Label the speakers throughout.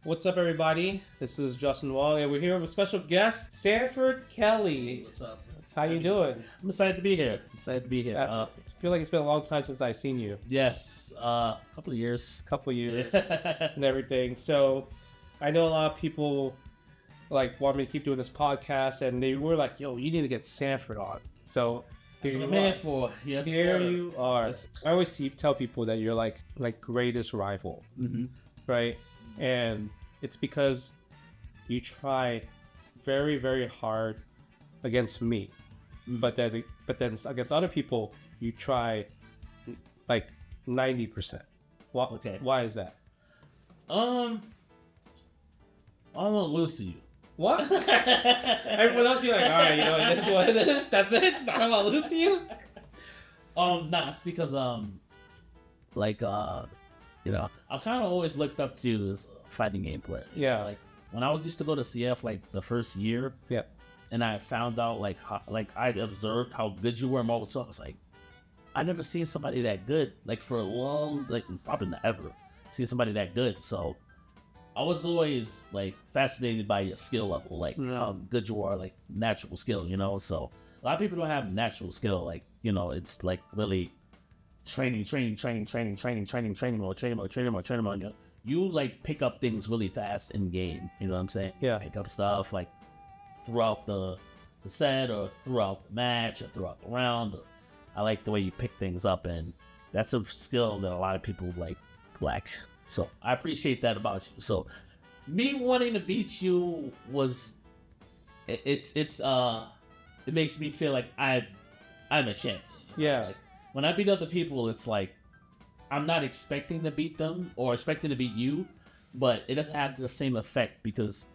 Speaker 1: What's up, everybody? This is JWong, and we're here with a special guest, Sanford Kelly.
Speaker 2: What's up?
Speaker 1: How you doing?
Speaker 2: I'm excited to be here. I
Speaker 1: feel like it's been a long time since I've seen you.
Speaker 2: Yes, a couple of years.
Speaker 1: And everything. So, I know a lot of people want me to keep doing this podcast, and they were like, "Yo, you need to get Sanford on." So
Speaker 2: That's what I'm here for. Yes,
Speaker 1: here
Speaker 2: sir.
Speaker 1: you are.
Speaker 2: Yes.
Speaker 1: I always tell people that you're like greatest rival, right? And it's because you try very, very hard against me, but then against other people you try like 90%.
Speaker 2: Okay.
Speaker 1: Why is that?
Speaker 2: I won't lose to you.
Speaker 1: What? Everyone else, you're like, all right, you know, it is what it is. That's it. I'm gonna lose to you.
Speaker 2: Nah, it's because I've kind of always looked up to you as a fighting game player.
Speaker 1: Yeah.
Speaker 2: Like when I used to go to CF the first year.
Speaker 1: Yeah.
Speaker 2: And I found out I observed how good you were in Marvel 2. I was like, I never seen somebody that good for a long probably not ever seen somebody that good. So I was always fascinated by your skill level, how good you are, natural skill, you know. So a lot of people don't have natural skill, it's really training. You pick up things really fast in game. You know what I'm saying?
Speaker 1: Yeah.
Speaker 2: Pick up stuff throughout the set or throughout the match or throughout the round. I like the way you pick things up, and that's a skill that a lot of people lack. So I appreciate that about you. So me wanting to beat you it makes me feel like I'm a champion.
Speaker 1: Yeah.
Speaker 2: When I beat other people, it's I'm not expecting to beat them or expecting to beat you, but it doesn't have the same effect because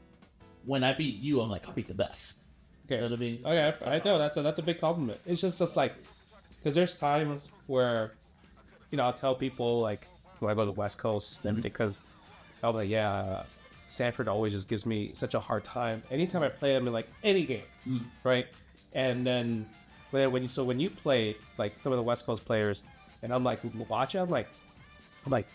Speaker 2: when I beat you, I'm I'll beat the best.
Speaker 1: Okay.
Speaker 2: You know what I mean?
Speaker 1: Okay, I know that's a big compliment. It's just because there's times where, I'll tell people when I go to the West Coast, and because I'll be like, Sanford always just gives me such a hard time anytime I play him in any game, right? And then when you play some of the West Coast players, and I'm watching, I'm like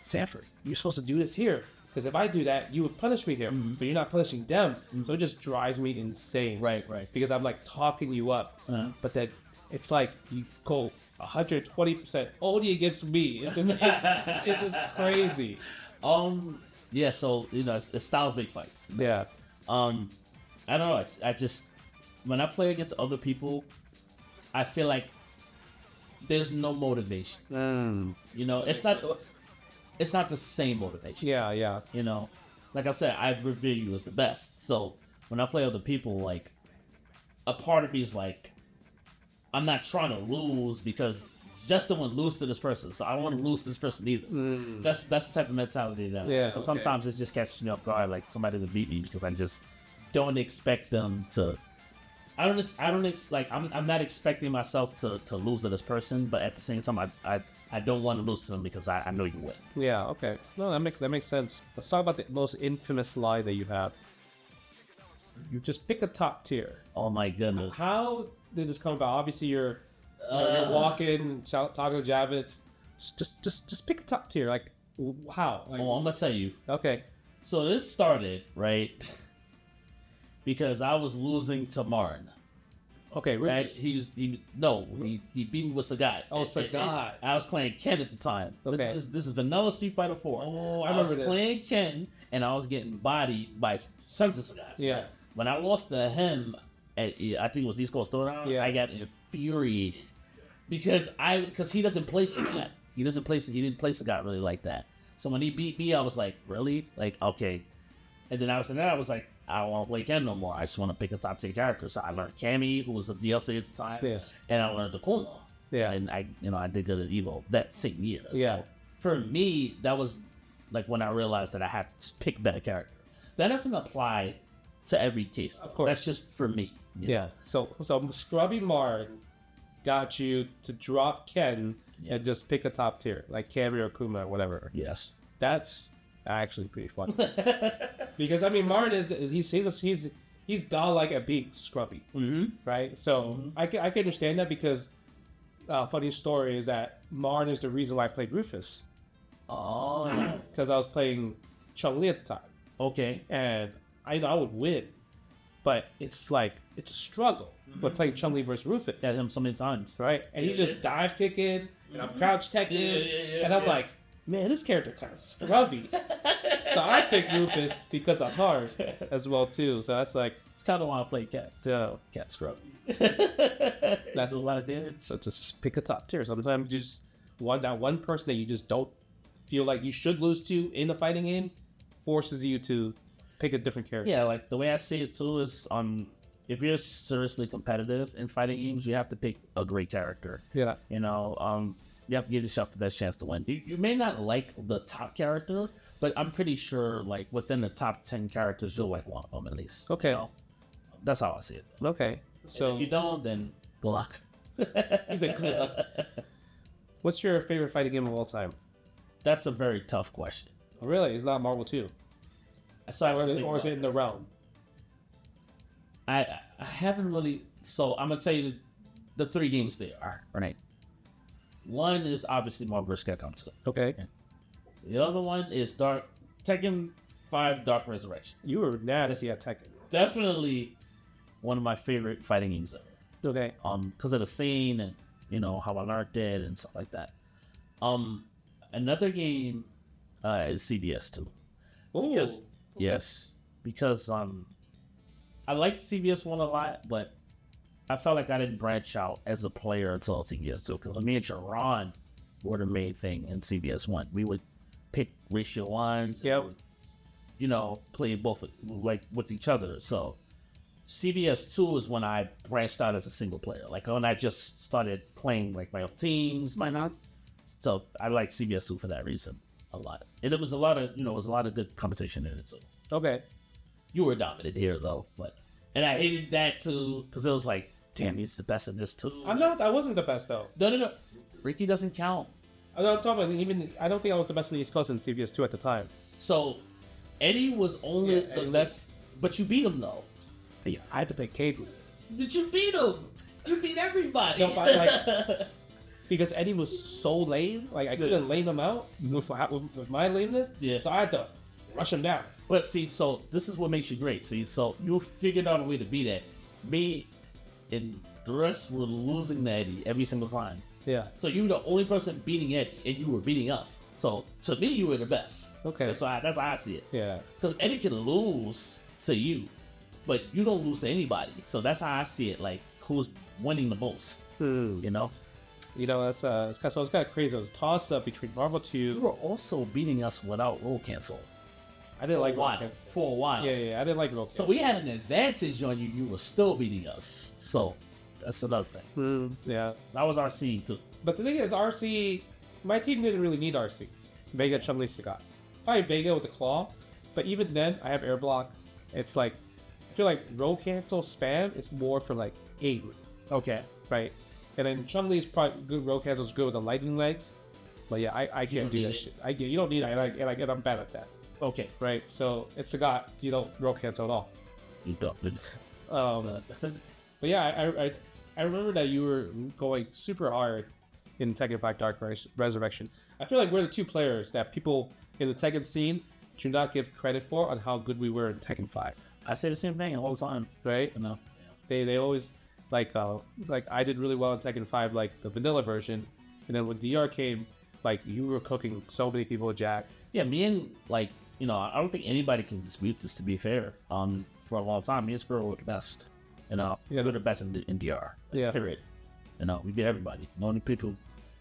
Speaker 1: Sanford, you're supposed to do this here. Because if I do that, you would punish me here, but you're not punishing them. So it just drives me insane.
Speaker 2: Right.
Speaker 1: Because I'm talking you up, but then it's you go 120% only against me. It's just crazy.
Speaker 2: Yeah. So it's styles make fights.
Speaker 1: Yeah.
Speaker 2: I don't know. I just when I play against other people, I feel like there's no motivation. It's not the same motivation.
Speaker 1: Yeah.
Speaker 2: Like I said, I revere you as the best. So when I play other people, a part of me is I'm not trying to lose because Justin would lose to this person, so I don't want to lose to this person either. That's the type of mentality that.
Speaker 1: Yeah.
Speaker 2: So sometimes it just catches me off guard, somebody to beat me because I just don't expect them to. I'm not expecting myself to lose to this person, but at the same time, I don't want to lose to them because I know you win.
Speaker 1: Yeah. Okay. No, that makes sense. Let's talk about the most infamous lie that you have. You just pick a top tier.
Speaker 2: Oh my goodness!
Speaker 1: How did this come about? Obviously, you're walking, talking to Javits. Just pick a top tier. How?
Speaker 2: I'm gonna tell you.
Speaker 1: Okay.
Speaker 2: So this started right because I was losing to Martin.
Speaker 1: Okay,
Speaker 2: right? He beat me with Sagat.
Speaker 1: Oh, Sagat.
Speaker 2: I was playing Ken at the time.
Speaker 1: Okay.
Speaker 2: This is Vanilla Street Fighter 4.
Speaker 1: Oh, I remember this.
Speaker 2: I was playing Ken, and I was getting bodied by Sons of Sagat.
Speaker 1: Yeah.
Speaker 2: When I lost to him at, I think it was East Coast Throwdown, I got infuriated because he doesn't play Sagat. He didn't play Sagat really like that. So when he beat me, I was like, really? Okay. And then I was like, I don't want to play Ken no more. I just want to pick a top tier character. So I learned Cammy, who was a DLC at the time, and I learned Akuma.
Speaker 1: Yeah.
Speaker 2: And I did good at Evo that same year.
Speaker 1: Yeah.
Speaker 2: So for me, that was when I realized that I had to pick better character. That doesn't apply to every case.
Speaker 1: Of course.
Speaker 2: That's just for me.
Speaker 1: Yeah. So Scrubby Martin got you to drop Ken and just pick a top tier, like Cammy or Akuma or whatever.
Speaker 2: Yes.
Speaker 1: That's actually pretty fun. Because Martin he's godlike at being scrubby, right? So I can understand that because funny story is that Martin is the reason why I played Rufus.
Speaker 2: Oh,
Speaker 1: Because I was playing Chun-Li at the time.
Speaker 2: Okay.
Speaker 1: and I know I would win, but it's like it's a struggle. We're playing Chun Li versus Rufus,
Speaker 2: Got him so many times.
Speaker 1: right? And he's just dive kicking, and I'm crouch teching, and I'm like, man, this character kind of scrubby. So I picked Rufus because I'm hard as well too. So that's like
Speaker 2: It's kind of why I play cat. Cat scrub.
Speaker 1: that's
Speaker 2: a lot of damage.
Speaker 1: so just pick a top tier. Sometimes you just that one person that you just don't feel like you should lose to in the fighting game forces you to pick a different character.
Speaker 2: Yeah, like the way I see it too is if you're seriously competitive in fighting games, you have to pick a great character.
Speaker 1: Yeah.
Speaker 2: You know, you have to give yourself the best chance to win. You may not like the top character, but I'm pretty sure like within the top 10 characters, you'll like one of them at least.
Speaker 1: Okay.
Speaker 2: You know? That's how I see it.
Speaker 1: Okay.
Speaker 2: So
Speaker 1: So
Speaker 2: if you don't, then good luck.
Speaker 1: he's like, good luck. What's your favorite fighting game of all time?
Speaker 2: That's a very tough question.
Speaker 1: Really? It's not Marvel 2.
Speaker 2: So I
Speaker 1: Or is it in the realm?
Speaker 2: I haven't really. So I'm gonna tell you the 3 games they are. Right. One is obviously Marvel vs. Capcom 2.
Speaker 1: Okay.
Speaker 2: The other one is Tekken 5 Dark Resurrection.
Speaker 1: You were nasty at Tekken.
Speaker 2: Definitely one of my favorite fighting games ever.
Speaker 1: Okay.
Speaker 2: Because of the scene and you know how I learned it and stuff like that. Another game is CBS 2.
Speaker 1: Ooh.
Speaker 2: Yes, because I liked CBS 1 a lot, but I felt like I didn't branch out as a player until CBS 2. Because me and Sharon were the main thing in CBS 1. We would pick ratio ones.
Speaker 1: Yep.
Speaker 2: And, you know, play both like with each other. So CBS 2 is when I branched out as a single player. Like when I just started playing like my own teams.
Speaker 1: Why not?
Speaker 2: So I like CBS 2 for that reason a lot. And it was a lot of, good competition in it too.
Speaker 1: Okay.
Speaker 2: You were dominant here though, and I hated that too because it was like, damn, he's the best in this too.
Speaker 1: I wasn't the best though.
Speaker 2: No. Ricky doesn't count.
Speaker 1: I'm talking about I don't think I was the best in the East Coast in CBS 2 at the time.
Speaker 2: So Eddie was only the
Speaker 1: Eddie.
Speaker 2: less, but you beat him though.
Speaker 1: But yeah, I had to pick Cable.
Speaker 2: Did you beat him? You beat everybody.
Speaker 1: No, but because Eddie was so lame, like I couldn't lame him out with my lameness.
Speaker 2: Yeah.
Speaker 1: So I had to rush him down.
Speaker 2: But see, so this is what makes you great. See, so you figured out a way to beat it. Me and the rest were losing to Eddie every single time.
Speaker 1: Yeah.
Speaker 2: So you were the only person beating Eddie, and you were beating us. So to me, you were the best.
Speaker 1: Okay.
Speaker 2: That's how I see it.
Speaker 1: Yeah.
Speaker 2: Because Eddie can lose to you, but you don't lose to anybody. So that's how I see it. Like who's winning the most? You know.
Speaker 1: You know, it's kind of crazy. It was a toss up between Marvel 2.
Speaker 2: You were also beating us without roll cancel.
Speaker 1: I didn't like
Speaker 2: Roll
Speaker 1: Roll
Speaker 2: Cancel.
Speaker 1: Cancel.
Speaker 2: For a while.
Speaker 1: Yeah, I didn't like Roll
Speaker 2: So
Speaker 1: Cancel.
Speaker 2: we had an advantage on you. You were still beating us. So that's another thing.
Speaker 1: Yeah.
Speaker 2: That was our scene too.
Speaker 1: But the thing is, RC, my team didn't really need RC. Vega, Chun-Li, Sagat. Probably Vega with the claw, but even then, I have air block. It's like, I feel like roll cancel spam is more for like aim,
Speaker 2: Okay.
Speaker 1: right? And then Chun-Li's probably good. Roll cancel is good with the lightning legs, but yeah, I can't do
Speaker 2: need
Speaker 1: that
Speaker 2: it.
Speaker 1: shit. You don't need it, and I'm bad at that,
Speaker 2: Okay.
Speaker 1: right? So it's Sagat, you don't roll cancel at all.
Speaker 2: You don't.
Speaker 1: But yeah, I remember that you were going super hard in Tekken 5 Dark Resurrection. I feel like we're the two players that people in the Tekken scene do not give credit for on how good we were in Tekken 5,
Speaker 2: I say the same thing all the time.
Speaker 1: right?
Speaker 2: You know.
Speaker 1: They always like I did really well in Tekken 5, like the vanilla version, and then when DR came, like you were cooking so many people with Jack.
Speaker 2: Yeah, me and I don't think anybody can dispute this. To be fair, for a long time, me and Spiro were the best.
Speaker 1: Yeah.
Speaker 2: we're the best in DR.
Speaker 1: Yeah.
Speaker 2: Period. We beat everybody. The only people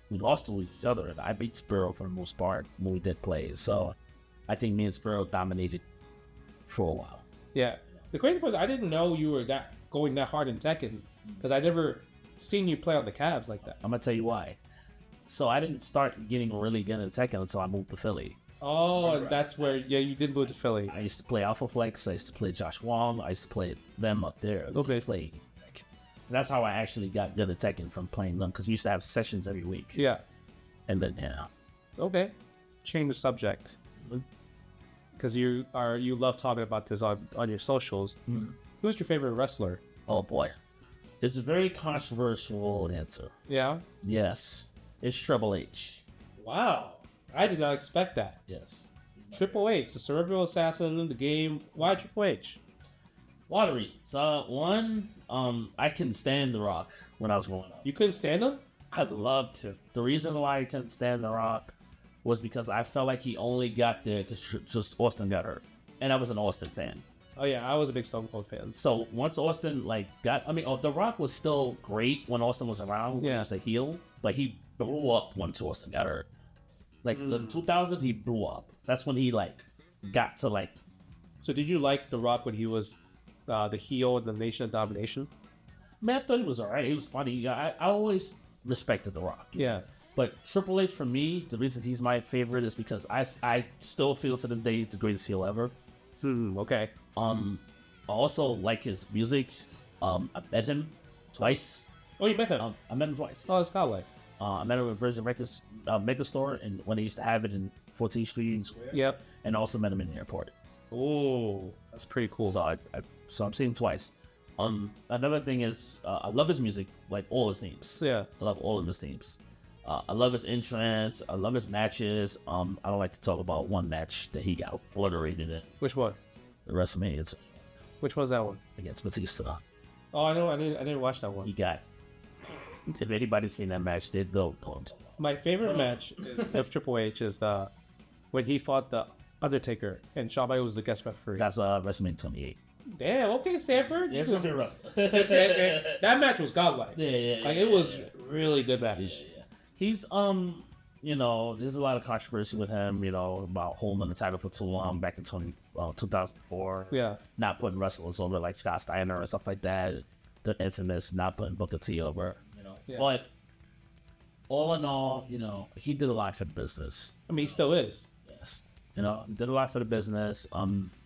Speaker 2: we lost to each other, and I beat Spiro for the most part when we did play. So I think me and Spiro dominated for a while.
Speaker 1: Yeah. The crazy part is I didn't know you were going that hard in Tekken because I never seen you play on the Cavs like that.
Speaker 2: I'm gonna tell you why. So I didn't start getting really good at Tekken until I moved to Philly.
Speaker 1: Oh, and that's where you did move to Philly.
Speaker 2: I used to play Alpha Flex. I used to play JWong. I used to play them up there.
Speaker 1: Okay.
Speaker 2: Play Tekken. That's how I actually got good at Tekken, from playing them, because we used to have sessions every week.
Speaker 1: Yeah.
Speaker 2: And then
Speaker 1: Okay. Change the subject. Because you love talking about this on your socials. Who's your favorite wrestler?
Speaker 2: oh boy, it's a very controversial answer.
Speaker 1: Yeah.
Speaker 2: Yes, it's Triple H.
Speaker 1: Wow. I did not expect that.
Speaker 2: Yes,
Speaker 1: Triple H, the cerebral assassin in the game. Why Triple H?
Speaker 2: A lot of reasons. One, I couldn't stand The Rock when I was growing up.
Speaker 1: You couldn't stand him?
Speaker 2: I'd love to. The reason why I couldn't stand The Rock was because I felt like he only got there because just Austin got hurt, and I was an Austin fan.
Speaker 1: Oh yeah, I was a big Stone Cold fan.
Speaker 2: So once Austin The Rock was still great when Austin was around.
Speaker 1: Yeah.
Speaker 2: As a heel, but he blew up once Austin got hurt. Like in 2000, he blew up. That's when he got to .
Speaker 1: So did you like The Rock when he was the heel in the Nation of Domination?
Speaker 2: Man, I thought he was alright. He was funny. I always respected The Rock.
Speaker 1: Yeah.
Speaker 2: But Triple H, for me, the reason he's my favorite is because I still feel to this day he's the greatest heel ever.
Speaker 1: Okay.
Speaker 2: I also like his music. I met him twice.
Speaker 1: Oh, you met him?
Speaker 2: I met him twice.
Speaker 1: Oh, it's kind of like.
Speaker 2: I met him at Virgin Records Megastore, and when they used to have it in 14th Street.
Speaker 1: Yep.
Speaker 2: And also met him in the airport.
Speaker 1: Oh, that's pretty cool.
Speaker 2: So I'm seeing him twice. Another thing is, I love his music, like all his themes.
Speaker 1: Yeah.
Speaker 2: I love all of his themes. I love his entrance. I love his matches. I don't like to talk about one match that he got obliterated in.
Speaker 1: Which one?
Speaker 2: The WrestleMania
Speaker 1: Which one's that one?
Speaker 2: against Batista.
Speaker 1: Oh, I know. I didn't watch that one.
Speaker 2: He got. If anybody's seen that match, they'll know.
Speaker 1: My favorite match of Triple H is when he fought the Undertaker and Shawn Michaels was the guest referee.
Speaker 2: That's WrestleMania 28.
Speaker 1: Damn. Okay, Sanford.
Speaker 2: Yeah, it's gonna be wrestling.
Speaker 1: That match was godlike.
Speaker 2: Yeah.
Speaker 1: Like it was really good match.
Speaker 2: Yeah. He's there's a lot of controversy with him, about holding the title for too long back in 2004.
Speaker 1: Yeah.
Speaker 2: Not putting wrestlers over like Scott Steiner and stuff like that. The infamous not putting Booker T over.
Speaker 1: Yeah.
Speaker 2: But all in all, he did a lot for the business.
Speaker 1: I mean, he still is.
Speaker 2: Yes. He did a lot for the business.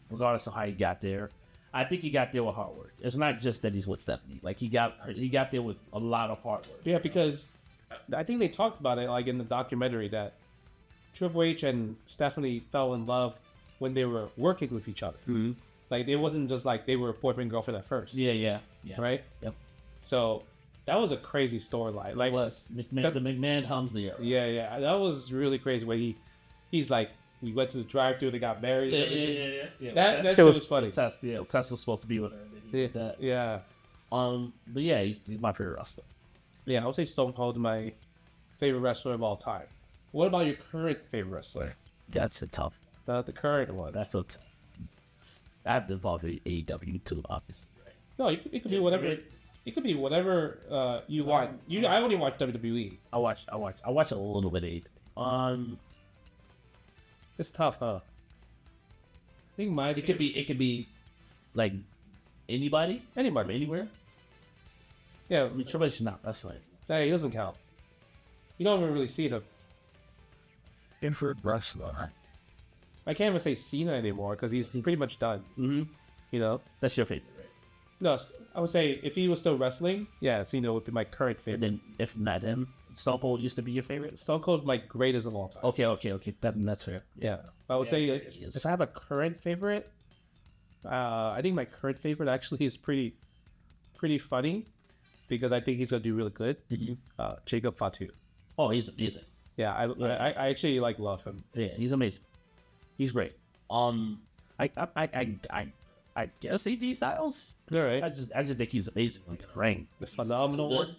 Speaker 2: Regardless of how he got there. I think he got there with hard work. It's not just that he's with Stephanie. Like he got there with a lot of hard work.
Speaker 1: Yeah, because I think they talked about it like in the documentary that Triple H and Stephanie fell in love when they were working with each other.
Speaker 2: Mm-hmm.
Speaker 1: Like it wasn't just like they were boyfriend and girlfriend at first.
Speaker 2: Yeah.
Speaker 1: Right?
Speaker 2: Yep.
Speaker 1: So that was a crazy storyline. Like
Speaker 2: the McMahon hums the air.
Speaker 1: Yeah. That was really crazy when he's like he went to the drive-thru, they got married.
Speaker 2: Yeah.
Speaker 1: That shit was funny.
Speaker 2: Tess was supposed to be with her.
Speaker 1: Yeah.
Speaker 2: But yeah, he's my favorite wrestler.
Speaker 1: Yeah, I would say Stone Cold is my favorite wrestler of all time. What about your current favorite wrestler?
Speaker 2: That's a tough.
Speaker 1: The current one.
Speaker 2: That's a tough. I have to involve AEW too, obviously.
Speaker 1: No, it could be whatever. It could be whatever you want. I only watch WWE.
Speaker 2: I watch a little bit of AEW.
Speaker 1: It's tough, huh? I think my
Speaker 2: it could be like anybody, anywhere.
Speaker 1: Yeah,
Speaker 2: I mean, Triple H is not wrestling.
Speaker 1: Nah, he doesn't count. You don't even really see him.
Speaker 2: Favorite wrestler.
Speaker 1: I can't even say Cena anymore because he's pretty much done.
Speaker 2: Mm-hmm. That's your favorite, right?
Speaker 1: No, I would say if he was still wrestling, yeah, Cena would be my current favorite.
Speaker 2: And then if not him, Stone Cold used to be your favorite.
Speaker 1: Stone Cold's my greatest of all time.
Speaker 2: Okay. That's fair.
Speaker 1: Yeah, I would say if I have a current favorite, I think my current favorite actually is pretty funny because I think he's gonna do really good. Jacob Fatu.
Speaker 2: Oh, he's amazing.
Speaker 1: Yeah, I actually love him.
Speaker 2: Yeah, he's amazing. He's great. I guess AJ Styles.
Speaker 1: All right.
Speaker 2: I just think he's amazing. Like the ring.
Speaker 1: The phenomenal one.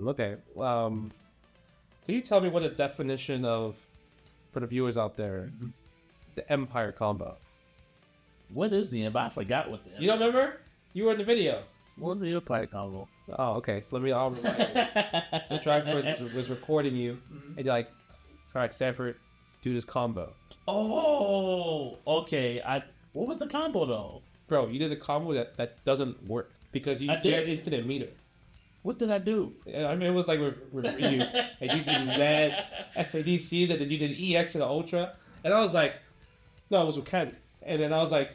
Speaker 1: Okay. Can you tell me what a definition of, for the viewers out there, the Empire combo?
Speaker 2: What is the Empire? I forgot what the Empire.
Speaker 1: You don't remember? You were in the video.
Speaker 2: What was the Empire combo?
Speaker 1: Oh, okay. So I'll remind you. So Drive was recording you, and you're like, all right, Sanford, do this combo.
Speaker 2: Oh, okay. What was the combo though?
Speaker 1: Bro, you did a combo that doesn't work because you had infinite meter.
Speaker 2: What did I do?
Speaker 1: I mean, it was like with you, and you did mad FADCs, and then you did EX and the Ultra, and I was like, no, it was with Ken, and then I was like,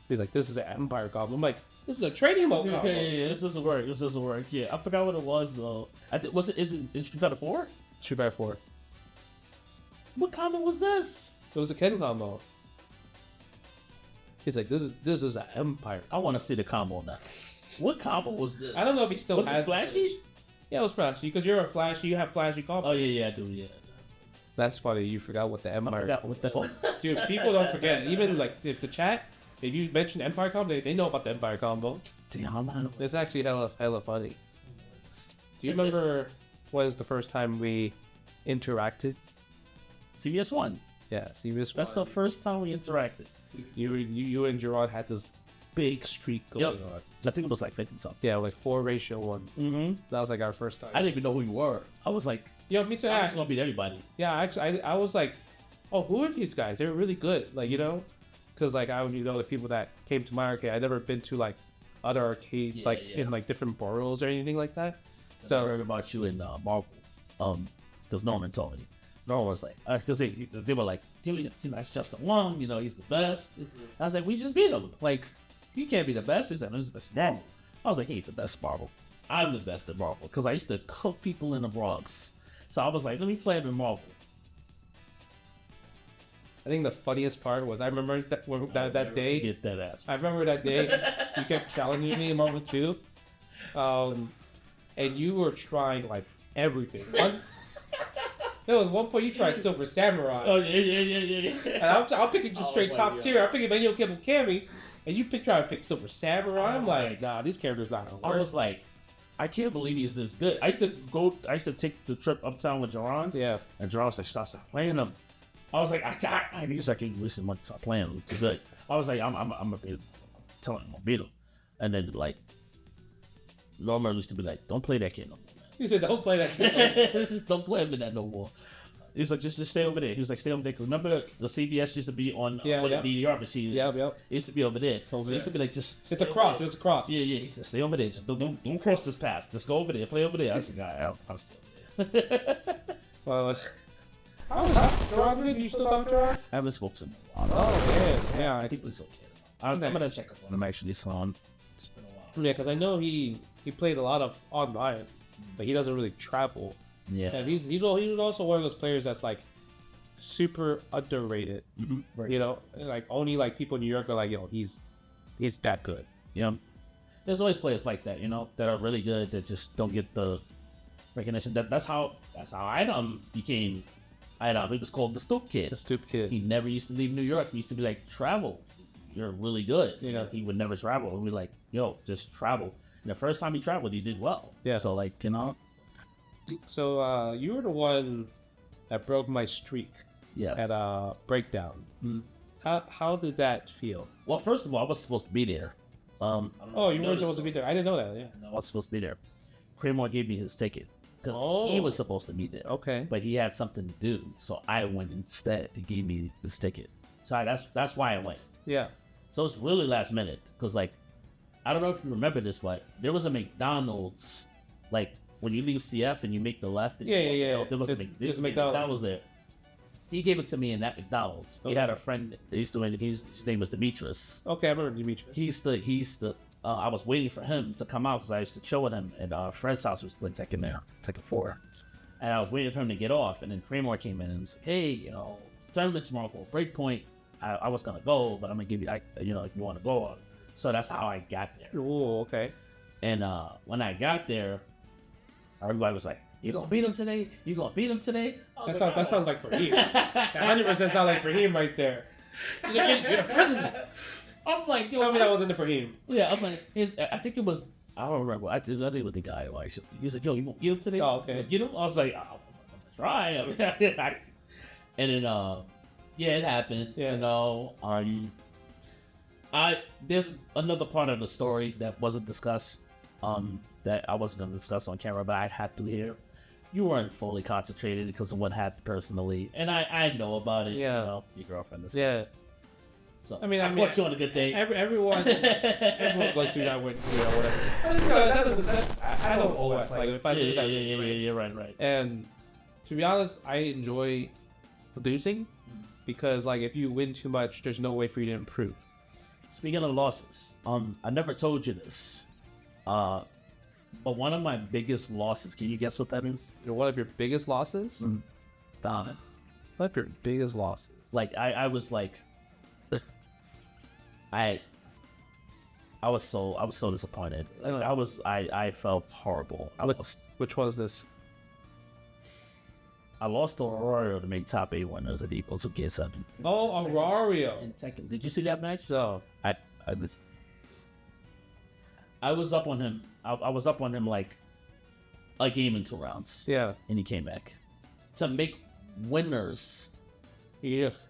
Speaker 1: he's like, this is an Empire combo. I'm like, this is a training mode combo.
Speaker 2: Yeah, this doesn't work. Yeah, I forgot what it was though. Is it in Street Fighter 4?
Speaker 1: Street Fighter 4.
Speaker 2: What combo was this?
Speaker 1: It was a Ken combo. He's like, this is an Empire.
Speaker 2: I want to see the combo now. What combo was this?
Speaker 1: I don't know if he still
Speaker 2: has. Was it flashy?
Speaker 1: Yeah, it was flashy because you're a flashy. You have flashy combos.
Speaker 2: Oh yeah, I do. Yeah.
Speaker 1: That's funny. You forgot what the
Speaker 2: I
Speaker 1: Empire.
Speaker 2: forgot what the
Speaker 1: Dude, people don't forget. Even like if the chat, if you mention Empire combo, they know about the Empire combo.
Speaker 2: Damn,
Speaker 1: It's actually hella funny. Do you remember what was the first time we interacted?
Speaker 2: CVS 1.
Speaker 1: Yeah, see this.
Speaker 2: That's the first time we interacted.
Speaker 1: You and Gerard had this big streak going on.
Speaker 2: I think it was like 50 something.
Speaker 1: Yeah, like 4-1.
Speaker 2: Mm-hmm.
Speaker 1: That was like our first time.
Speaker 2: I didn't even know who you were. I was like,
Speaker 1: Yo, me too.
Speaker 2: I was gonna beat everybody.
Speaker 1: Yeah, actually, I was like, oh, who are these guys? They're really good. Like, you know, because like I would know the people that came to my arcade. I'd never been to like other arcades in like different boroughs or anything like that.
Speaker 2: So I heard about you in Marvel. There's Norman told me. Norman was like, because they were like, you know, it's just Wong. You know, he's the best. I was like, we just beat him. Like, he can't be the best. He's like, he's the best Marvel. I was like, he ain't the best Marvel. I'm the best at Marvel because I used to cook people in the Bronx. So I was like, let me play him in Marvel.
Speaker 1: I think the funniest part was I remember that day.
Speaker 2: Get that ass.
Speaker 1: I remember that day you kept challenging me in Marvel 2. And you were trying like everything. There was one point you tried Silver Samurai.
Speaker 2: Oh yeah.
Speaker 1: And I'm picking just straight top tier. I'm picking Manuel Kibble Kami, and you trying to pick Silver Samurai. I'm like, nah, these characters not gonna work.
Speaker 2: I was like, I can't believe he's this good. I used to take the trip uptown with JWong.
Speaker 1: Yeah.
Speaker 2: And JWong was like, stop playing him. I was like, I need to can't listen much. Stop playing him. Too good. I was like, I'm gonna be telling him I'll beat him. And then like, Norman used to be like, don't play that kid no more.
Speaker 1: He said, don't play that kid.
Speaker 2: Don't play him in that no more. He's like, just stay over there. He was like, stay over there. Cause remember the CVS used to be on the DDR machine.
Speaker 1: Yeah.
Speaker 2: It used to be over there. So he used to be like, just.
Speaker 1: It's a cross. It's a cross.
Speaker 2: Yeah. He said, stay over there. Just don't cross this path. Just go over there. Play over there. I said, I'm still there.
Speaker 1: Well, Gerard, you still talk to Gerard?
Speaker 2: I haven't spoken to him.
Speaker 1: Oh, yeah.
Speaker 2: I think he's okay. I'm gonna check up on him actually. So it's been a while.
Speaker 1: Yeah, because I know he played a lot of online, but he doesn't really travel.
Speaker 2: Yeah.
Speaker 1: And he's also one of those players that's like super underrated.
Speaker 2: Mm-hmm. Right.
Speaker 1: You know, like only like people in New York are like, yo, he's that good.
Speaker 2: Yeah. There's always players like that, you know, that are really good that just don't get the recognition. That's how Idom became Idom. He was called the Stoop Kid.
Speaker 1: The Stoop Kid.
Speaker 2: He never used to leave New York. He used to be like, travel. You're really good.
Speaker 1: You know,
Speaker 2: he would never travel. And we're like, yo, just travel. And the first time he traveled, he did well.
Speaker 1: Yeah.
Speaker 2: So like, you know.
Speaker 1: So you were the one that broke my streak.
Speaker 2: Yes.
Speaker 1: At Breakdown.
Speaker 2: Mm-hmm.
Speaker 1: How did that feel?
Speaker 2: Well, first of all, I was supposed to be there.
Speaker 1: Oh, you weren't supposed to be there. I didn't know that. Yeah.
Speaker 2: I was supposed to be there. Kramer gave me his ticket because he was supposed to be there.
Speaker 1: Okay.
Speaker 2: But he had something to do, so I went instead. He gave me this ticket, so that's why I went.
Speaker 1: Yeah.
Speaker 2: So it's really last minute because like I don't know if you remember this, but there was a McDonald's like when you leave CF and you make the left.
Speaker 1: Yeah.
Speaker 2: There was
Speaker 1: there's a McDonald's
Speaker 2: there. He gave it to me in that McDonald's. Okay. He had a friend that used to win. His name was Demetrius.
Speaker 1: Okay, I remember Demetrius.
Speaker 2: He used to. I was waiting for him to come out because I used to chill with him, and our friend's house was split second there, second floor. And I was waiting for him to get off, and then Kramer came in and said, "Hey, you know, tournament tomorrow for Breakpoint. I was gonna go, but I'm gonna give you, you know, if you want to go on." So that's how I got there.
Speaker 1: Oh, okay.
Speaker 2: And when I got there, everybody was like, "You gonna beat him today? You gonna beat him today?"
Speaker 1: That sounds like Raheem. 100% sounds like Raheem right there. You're the president.
Speaker 2: I'm like, yo,
Speaker 1: tell me that wasn't the Raheem.
Speaker 2: Yeah, I'm like, I think it was. I don't remember. I think it was the guy. Like, he was like, "Yo, you gonna get him today?"
Speaker 1: Oh, okay.
Speaker 2: Get him. I was like, "I'm gonna try." And then, yeah, it happened.
Speaker 1: Yeah.
Speaker 2: You know, there's another part of the story that wasn't discussed. That I wasn't gonna discuss on camera, but I had to hear. You weren't fully concentrated because of what happened personally, and I know about it.
Speaker 1: Yeah.
Speaker 2: You know, your girlfriend.
Speaker 1: Yeah.
Speaker 2: So
Speaker 1: I mean,
Speaker 2: I caught you on a good day.
Speaker 1: Everyone goes through that with, you know, whatever. I don't OS. Like if I lose,
Speaker 2: yeah, right.
Speaker 1: And to be honest, I enjoy losing because like if you win too much, there's no way for you to improve.
Speaker 2: Speaking of losses, I never told you this, but one of my biggest losses. Can you guess what that is?
Speaker 1: One of your biggest losses?
Speaker 2: One
Speaker 1: of your biggest losses.
Speaker 2: Like I was like. I was so disappointed. I felt horrible.
Speaker 1: Which was this?
Speaker 2: I I lost to Aurora to make top 8 winners at Equals of Gear 7.
Speaker 1: Oh, Aurario.
Speaker 2: And Tekken. Did you see that match?
Speaker 1: So
Speaker 2: I was up on him. I was up on him like a game in 2 rounds.
Speaker 1: yeah,
Speaker 2: And he came back. To make winners.
Speaker 1: yes.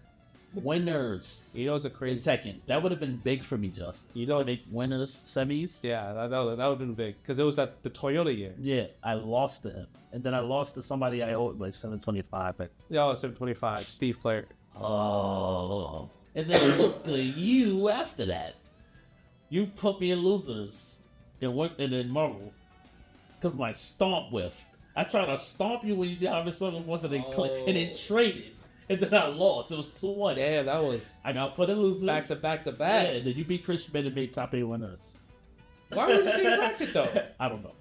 Speaker 2: Winners.
Speaker 1: Ito's a
Speaker 2: In
Speaker 1: crazy.
Speaker 2: Tekken. That would have been big for me, Justin. To make winners semis.
Speaker 1: Yeah, that would have been big because it was the Toyota year.
Speaker 2: Yeah, I lost to him. And then I lost to somebody I owed like 725. But
Speaker 1: Yeah, 725. Steve Player.
Speaker 2: oh. And then it was the you after that. You put me in losers and in Marvel. Because my stomp whiff. I tried to stomp you when you did Harvest Circle wasn't in and then traded. And then I lost. It was 2-1.
Speaker 1: Yeah, that was
Speaker 2: I got put in losers.
Speaker 1: back to back to
Speaker 2: Yeah,
Speaker 1: back.
Speaker 2: and then you beat Christian Ben and made top 8 winners.
Speaker 1: Why were we the same bracket though?
Speaker 2: I don't know.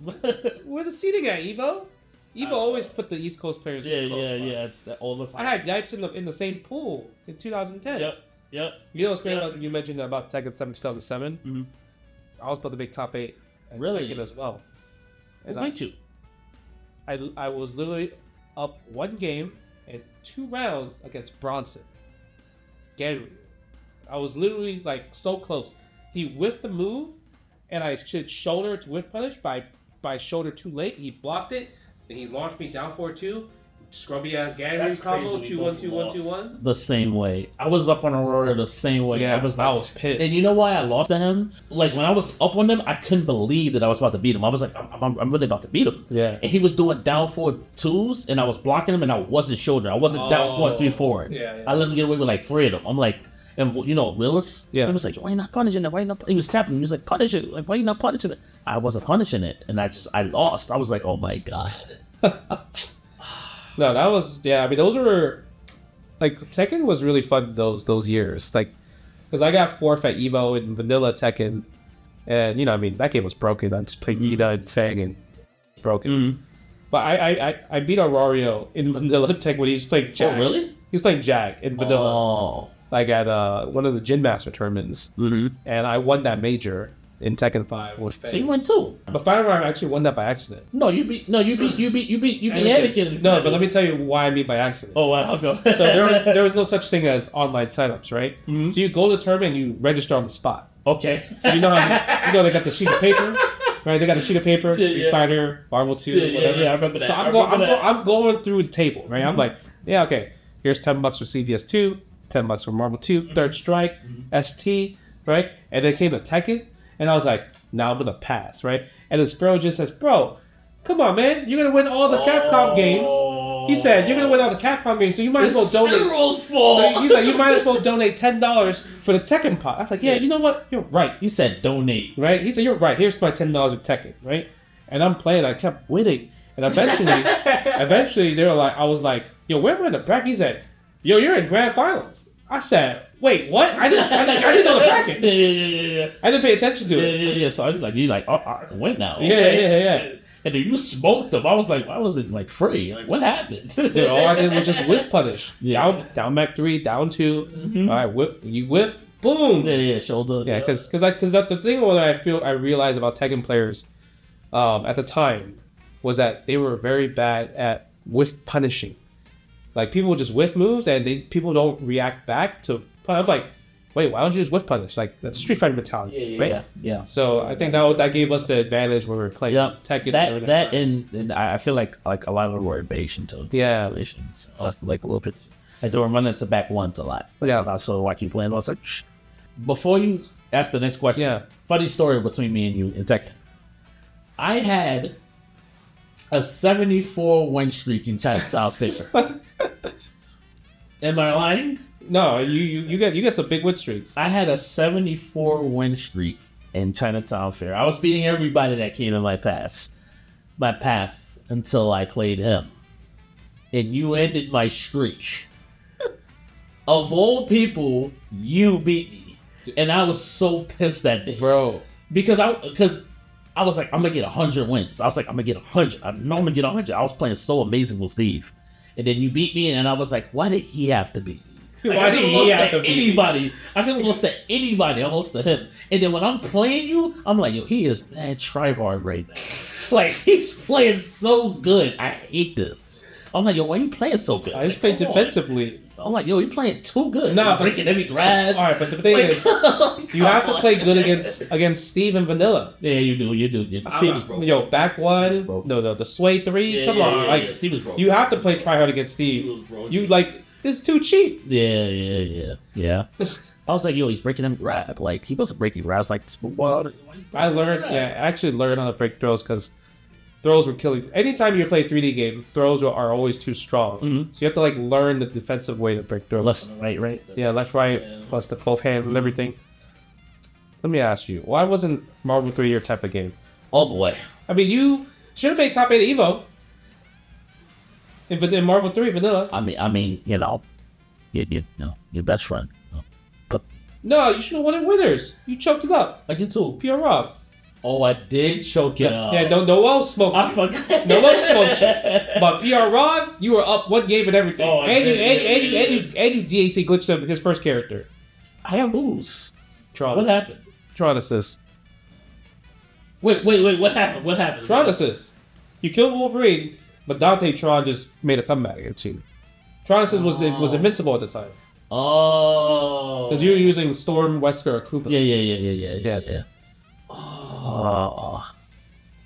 Speaker 1: Where the seating at, Evo? Evo always put the East Coast players.
Speaker 2: Yeah,
Speaker 1: in the close spot.
Speaker 2: yeah. All the time.
Speaker 1: I had Yipes in the same pool in 2010.
Speaker 2: Yep.
Speaker 1: You know what's great
Speaker 2: Yep.
Speaker 1: about you mentioned about Tekken 7 2007?
Speaker 2: Mm-hmm.
Speaker 1: I was about to make top 8. And
Speaker 2: Really?
Speaker 1: Tekken as well.
Speaker 2: Who
Speaker 1: And
Speaker 2: beat you?
Speaker 1: I was literally up 1 game and 2 rounds against Bronson. Gary. I was literally like so close. He whiffed the move, and I should shoulder to whiff punish by shoulder too late. He blocked it, then he launched me down 4-2. Scrubby ass Gary
Speaker 2: That's
Speaker 1: combo,
Speaker 2: crazy.
Speaker 1: 2-1, 2-1, 2-1.
Speaker 2: The same way. I was up on Aurora the same way. I was
Speaker 1: pissed.
Speaker 2: And you know why I lost to him? Like when I was up on him, I couldn't believe that I was about to beat him. I was like, I'm really about to beat him.
Speaker 1: Yeah.
Speaker 2: And he was doing down 4-2s, and I was blocking him, and I wasn't shouldering. I wasn't down 4-3 forward.
Speaker 1: Yeah.
Speaker 2: I let him get away with like 3 of them. I'm like, and you know, Willis.
Speaker 1: Yeah.
Speaker 2: He was like, why you not punishing it? Why you not? He was tapping me. He was like, punish it. Like, why you not punishing it? I wasn't punishing it, and I lost. I was like, oh my god.
Speaker 1: No, that was I mean, those were like Tekken was really fun those years. Like, because I got 4th at Evo in Vanilla Tekken, and I mean that game was broken. I just played Ida and Fang and broken.
Speaker 2: Mm-hmm.
Speaker 1: But I beat Aurario in Vanilla Tekken when he was playing Jag.
Speaker 2: Oh really?
Speaker 1: He was playing Jag in Vanilla,
Speaker 2: Oh.
Speaker 1: like at one of the Gin Master tournaments,
Speaker 2: Mm-hmm.
Speaker 1: and I won that major in Tekken 5 with
Speaker 2: So you
Speaker 1: Fang.
Speaker 2: won 2.
Speaker 1: But Final Round I actually won that by accident.
Speaker 2: No, you beat Anakin.
Speaker 1: No, but let me tell you why I beat by accident.
Speaker 2: Oh, wow. Okay.
Speaker 1: So there was no such thing as online signups, right?
Speaker 2: Mhm.
Speaker 1: So you go to the tournament and you register on the spot.
Speaker 2: Okay.
Speaker 1: So you know they got the sheet of paper, right? They got a sheet of paper,
Speaker 2: Yeah,
Speaker 1: Street
Speaker 2: yeah.
Speaker 1: Fighter, Marvel 2, whatever.
Speaker 2: I remember that.
Speaker 1: So I'm going through the table, right? I'm like, yeah, okay. Here's $10 for CVS 2, $10 for Marvel 2, Third Strike, ST, right? And then came to Tekken, and I was like, now I'm gonna pass, right? And then Sparrow just says, bro, come on, man, you're gonna win all the Capcom games. He said, you're gonna win all the Capcom games, so you might as well donate. So he's like, you might as well donate $10 for the Tekken pot. I was like, yeah, you know what? You're right.
Speaker 2: He said donate.
Speaker 1: Right? He said, you're right. Here's my $10 with Tekken, right? And I'm playing. I kept winning, and eventually, they were like, I was like, yo, where am I in the bracket? He said, yo, you're in grand finals. I said, wait, what? I didn't know the bracket.
Speaker 2: Yeah.
Speaker 1: I didn't pay attention to it.
Speaker 2: Yeah. So I was like, you like, oh, I can win now.
Speaker 1: Yeah.
Speaker 2: And then you smoked them. I was like, why was it like free? Like, what happened?
Speaker 1: Dude, all I did was just whiff punish.
Speaker 2: Yeah.
Speaker 1: Down back 3, down 2.
Speaker 2: Mhm.
Speaker 1: All right, whiff, boom.
Speaker 2: Yeah, shoulder.
Speaker 1: Yeah, because the thing that I realized about Tekken players at the time was that they were very bad at whiff punishing. Like people would just whiff moves and people don't react back to. I'm like, wait, why don't you just whiff punish? Like that's Street Fighter mentality, right?
Speaker 2: Yeah.
Speaker 1: So I think that gave us the advantage when we were playing Tekken.
Speaker 2: That and I feel like a lot of them were impatient to relations. Like a little bit. I do run into back ones a lot.
Speaker 1: Yeah.
Speaker 2: So watch you playing. I was like, shh. Before you ask the next question, funny story between me and you in Tekken. I had a 74 win streak in Chinatown Fair. Am I lying?
Speaker 1: No, you get some big win streaks.
Speaker 2: I had a 74 win streak in Chinatown Fair. I was beating everybody that came in my path until I played him. And you ended my streak. Of all people, you beat me. And I was so pissed that day.
Speaker 1: Bro.
Speaker 2: Because I was like, I'm going to get 100 wins. I was like, I'm going to get 100. I know I'm going to get 100. I was playing so amazing with Steve. And then you beat me, and I was like, why did he have to beat me? Like,
Speaker 1: Why did he have to beat
Speaker 2: anybody? I could have lost to anybody. I lost to him. And then when I'm playing you, I'm like, yo, he is mad tryhard right now. Like, he's playing so good. I hate this. I'm like, yo, why you playing so good?
Speaker 1: I just played
Speaker 2: Come on.
Speaker 1: defensively.
Speaker 2: I'm like, yo, you playing too good.
Speaker 1: Nah,
Speaker 2: You're
Speaker 1: but-
Speaker 2: breaking every grab.
Speaker 1: All right, but the thing is, you have to play good against Steve and Vanilla.
Speaker 2: Yeah, you do. Steve is broke.
Speaker 1: Yo, back one,
Speaker 2: broke.
Speaker 1: no, the sway 3.
Speaker 2: Yeah,
Speaker 1: Come
Speaker 2: yeah,
Speaker 1: on,
Speaker 2: yeah,
Speaker 1: like
Speaker 2: yeah. Steve is broke.
Speaker 1: you have to play try hard against Steve.
Speaker 2: Steve was broke.
Speaker 1: You like it's too cheap.
Speaker 2: Yeah. I was like, yo, he's breaking them grab. Like, he wasn't breaking grabs like this.
Speaker 1: I learned, I actually learned how to break throws because throws were killing. Anytime you play a 3D game, throws are always too strong.
Speaker 2: Mhm.
Speaker 1: So you have to like learn the defensive way to break throws.
Speaker 2: Left, right.
Speaker 1: Yeah, left, right, plus the both hands and everything. Let me ask you, why wasn't Marvel 3 your type of game?
Speaker 2: Oh boy.
Speaker 1: I mean, you should have made top 8 Evo. In Marvel 3 Vanilla.
Speaker 2: I mean, you know, your best friend.
Speaker 1: No, you should have won in winners. You choked it up.
Speaker 2: Like you too.
Speaker 1: Pure Rob.
Speaker 2: Oh, I did choke it up.
Speaker 1: Yeah, no one smoked
Speaker 2: I
Speaker 1: you.
Speaker 2: forgot.
Speaker 1: No one smoked you. But PR Rod, you were up one game and everything.
Speaker 2: Oh, I
Speaker 1: and
Speaker 2: did.
Speaker 1: you DAC glitched up his first character.
Speaker 2: I lose.
Speaker 1: Tron.
Speaker 2: What happened?
Speaker 1: Tron assist.
Speaker 2: Wait. What happened?
Speaker 1: Tron assist. You killed Wolverine, but Dante Tron just made a comeback against you. Tron assist was invincible at the time.
Speaker 2: Oh.
Speaker 1: Because you were using Storm, Wesker, or Koopa.
Speaker 2: Yeah. Oh.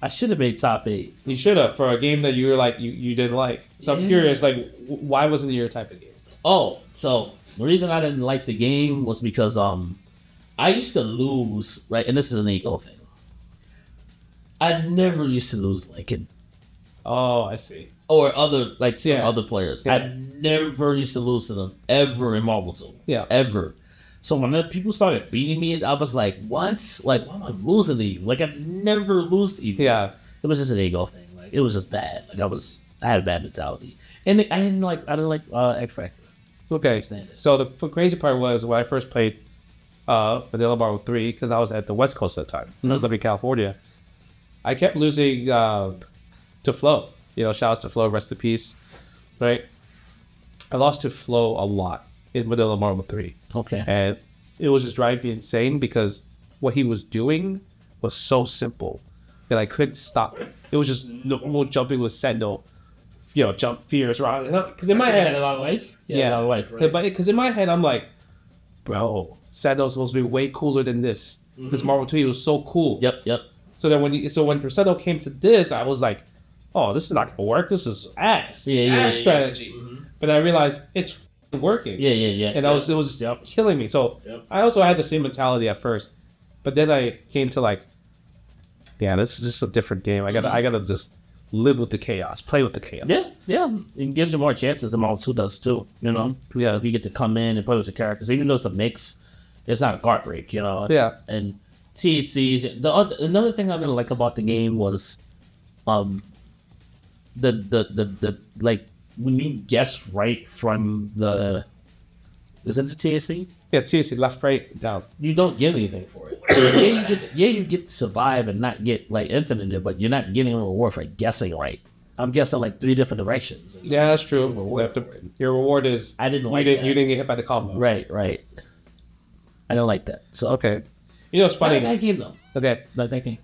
Speaker 2: I should have made top 8.
Speaker 1: You should have for a game that you were like you didn't like. So I'm curious, like why wasn't it your type of game?
Speaker 2: Oh, so the reason I didn't like the game was because I used to lose, right? And this is an ego thing. I never used to lose Lincoln
Speaker 1: Oh, I see.
Speaker 2: or other some
Speaker 1: Yeah.
Speaker 2: other players.
Speaker 1: Yeah.
Speaker 2: I never used to lose to them ever in Marvel 2.
Speaker 1: Yeah.
Speaker 2: Ever. So when the people started beating me, I was like, what? Like, why am I losing to you? Like, I never lose to you.
Speaker 1: Yeah.
Speaker 2: It was just an ego thing. Like, it was just bad. Like, I had a bad mentality. And I didn't like X Factor.
Speaker 1: Okay. So the crazy part was when I first played Vanilla Marvel 3, because I was at the West Coast at the time. I was living in California. I kept losing to Flo. You know, shout outs to Flo, rest in peace. Right? I lost to Flo a lot in Vanilla Marvel 3.
Speaker 2: Okay.
Speaker 1: And it was just driving me insane because what he was doing was so simple that I couldn't stop it. It was just normal jumping with Sentinel, you know, jump fears around. Because in my head,
Speaker 2: a lot of life.
Speaker 1: yeah,
Speaker 2: a lot of life. Right?
Speaker 1: because in my head, I'm like, bro, Sentinel's supposed to be way cooler than this. This Marvel 2 was so cool.
Speaker 2: Yep.
Speaker 1: So then when Sentinel came to this, I was like, oh, this is not gonna work. This is ass. Ass strategy. But I realized it's working.
Speaker 2: Yeah.
Speaker 1: And it was killing me. So I also had the same mentality at first, but then I came to like, yeah, this is just a different game. I gotta just live with the chaos, play with the chaos.
Speaker 2: Yeah. It gives you more chances than Marvel 2 does too. You know, yeah, if you get to come in and play with the characters, even though it's a mix, it's not a heartbreak. You know.
Speaker 1: Yeah.
Speaker 2: And THCs. Another thing I really like about the game was, the like when you guess right from the, is it the THC?
Speaker 1: Yeah, seriously, left, right, down.
Speaker 2: You don't get anything for it. you get to survive and not get like infinite, but you're not getting a reward for guessing right. I'm guessing like 3 different directions.
Speaker 1: Yeah, that's true. Your reward is
Speaker 2: I didn't
Speaker 1: you
Speaker 2: like
Speaker 1: didn't
Speaker 2: that.
Speaker 1: you didn't get hit by the combo.
Speaker 2: Right. I don't like that. So
Speaker 1: Okay. You know, it's funny.
Speaker 2: That game though.
Speaker 1: Okay.
Speaker 2: Like that game.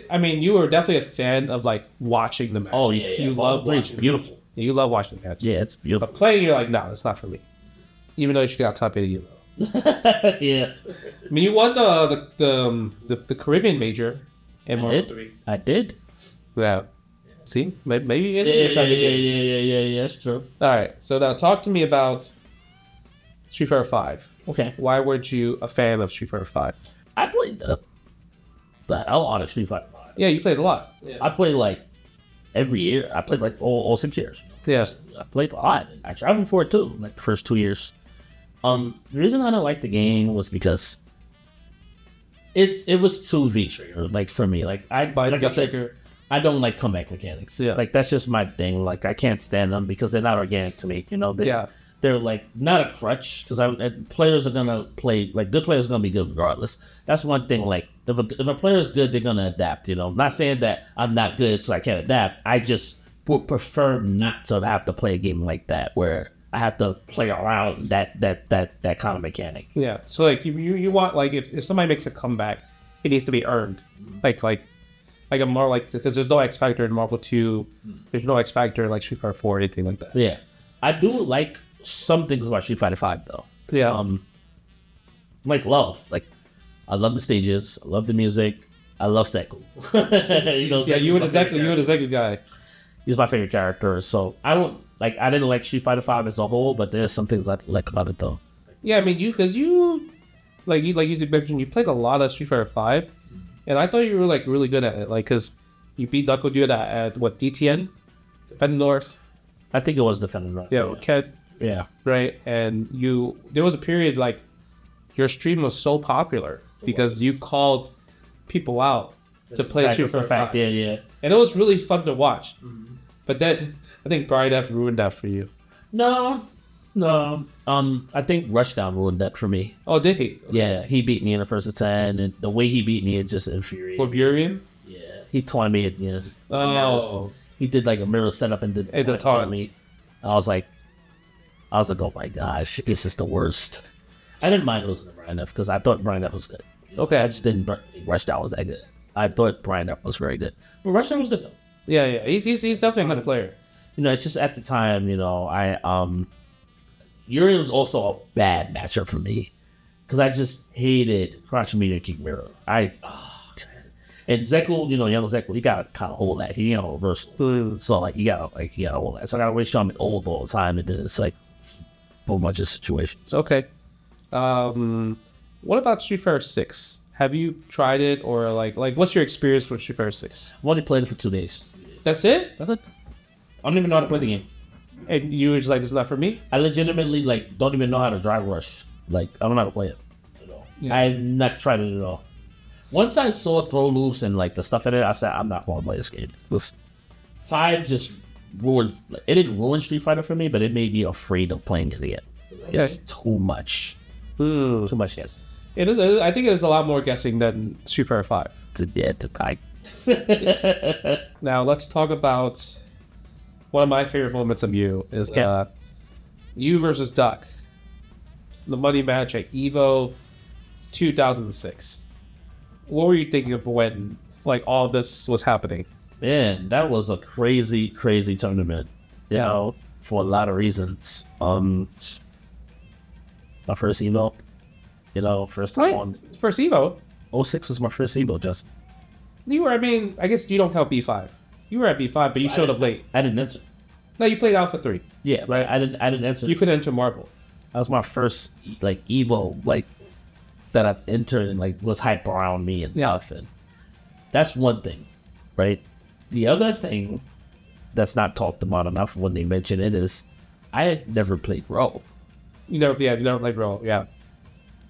Speaker 1: I mean, you were definitely a fan of like watching the match.
Speaker 2: Oh yeah,
Speaker 1: You love
Speaker 2: it's
Speaker 1: watching.
Speaker 2: beautiful.
Speaker 1: You love watching the match.
Speaker 2: Yeah, it's beautiful.
Speaker 1: But playing, you're like, no, it's not for me. Even though you should got top 8 of you.
Speaker 2: Yeah,
Speaker 1: I mean, you won the Caribbean major in Marvel 3.
Speaker 2: I did.
Speaker 1: Yeah. See, maybe it's
Speaker 2: Yeah,
Speaker 1: your type of game.
Speaker 2: yeah. That's true.
Speaker 1: All right. So now talk to me about Street Fighter 5.
Speaker 2: Okay.
Speaker 1: Why weren't you a fan of Street Fighter 5?
Speaker 2: I played the hell out of Street Fighter 5.
Speaker 1: Yeah, you played a lot.
Speaker 2: I played like every year. I played like all 6 years.
Speaker 1: Yes.
Speaker 2: I played a lot. I traveled for it too, like the first 2 years. The reason I don't like the game was because it was too V-trigger, like for me. Like I said, I don't like comeback mechanics.
Speaker 1: Yeah.
Speaker 2: Like that's just my thing. Like I can't stand them because they're not organic to me. You know,
Speaker 1: Yeah.
Speaker 2: they're like not a crutch because players are gonna play, like good players are gonna be good regardless. That's one thing. Like if a player is good, they're gonna adapt. You know, I'm not saying that I'm not good so I can't adapt. I just would prefer not to have to play a game like that where I have to play around that kind of mechanic.
Speaker 1: Yeah. So like you want like if somebody makes a comeback, it needs to be earned. Like Like a more like because there's no X Factor in Marvel 2. There's no X Factor in like Street Fighter 4 or anything like that.
Speaker 2: Yeah, I do like some things about Street Fighter 5 though.
Speaker 1: Yeah.
Speaker 2: Like love, like I love the stages, I love the music, I love Seku.
Speaker 1: Yeah, you were the Zeku guy.
Speaker 2: He's my favorite character. So I didn't like Street Fighter 5 as a whole, but there's some things I like about it though.
Speaker 1: Yeah, I mean you like you mentioned you played a lot of Street Fighter 5, and I thought you were like really good at it. Like because you beat Knuckle Dude at what DTN, Defend North.
Speaker 2: I think it was Defending North.
Speaker 1: Yeah, Ken.
Speaker 2: Yeah.
Speaker 1: Right, and there was a period like your stream was so popular because you called people out to play Street Fighter 5.
Speaker 2: Yeah.
Speaker 1: And it was really fun to watch. But then I think Brian F ruined that for you.
Speaker 2: No. I think Rushdown ruined that for me.
Speaker 1: Oh, did he?
Speaker 2: Yeah, he beat me in the first attempt, and the way he beat me, it just infuriated.
Speaker 1: With Urian?
Speaker 2: Yeah, he taunted me at the end.
Speaker 1: Oh.
Speaker 2: He did like a mirror setup and did taunt me. I was like, oh my gosh, this is the worst. I didn't mind losing to Brian F because I thought Brian F was good.
Speaker 1: Okay.
Speaker 2: I just didn't think Rushdown was that good. I thought Brian F was very good. But Rushdown was good though.
Speaker 1: Yeah. He's definitely a good player.
Speaker 2: You know, it's just at the time, you know, Urian was also a bad matchup for me because I just hated crouching medium kick mirror. And Zeku, you know, young Zeku, he got kind of hold that. He got reversal. So like he got hold that. So I got to make sure I'm old all the time, and then it's like a whole bunch of situations.
Speaker 1: Okay. What about Street Fighter 6? Have you tried it or like what's your experience with Street Fighter 6?
Speaker 2: I've only played it for 2 days.
Speaker 1: That's it?
Speaker 2: That's it. I don't even know how to play the game.
Speaker 1: And you were just like, this is not for me?
Speaker 2: I legitimately like don't even know how to drive rush. Like I don't know how to play it at all. Yeah. I've not tried it at all. Once I saw throw loops and like the stuff in it, I said I'm not going to play this game. 5 just ruined. It didn't ruin Street Fighter for me, but it made me afraid of playing it again. It's too much. Too much guessing.
Speaker 1: It is. I think it's a lot more guessing than Street Fighter 5. Now let's talk about one of my favorite moments of you is you versus Duck, the money match at Evo 2006. What were you thinking of when like all this was happening?
Speaker 2: Man, that was a crazy tournament. You know, for a lot of reasons. My first Evo. You know, first
Speaker 1: Evo.
Speaker 2: 06 was my first Evo, Justin.
Speaker 1: You were, I guess you don't count B5. You were at B5, but you showed up late.
Speaker 2: I didn't enter.
Speaker 1: No, you played Alpha 3.
Speaker 2: Yeah, right. I didn't enter.
Speaker 1: You couldn't enter Marble.
Speaker 2: That was my first like Evo that I entered and like was hype around me and stuff. And that's one thing, right? The other thing that's not talked about enough when they mention it is I had never played Ro.
Speaker 1: You never played Ro, yeah.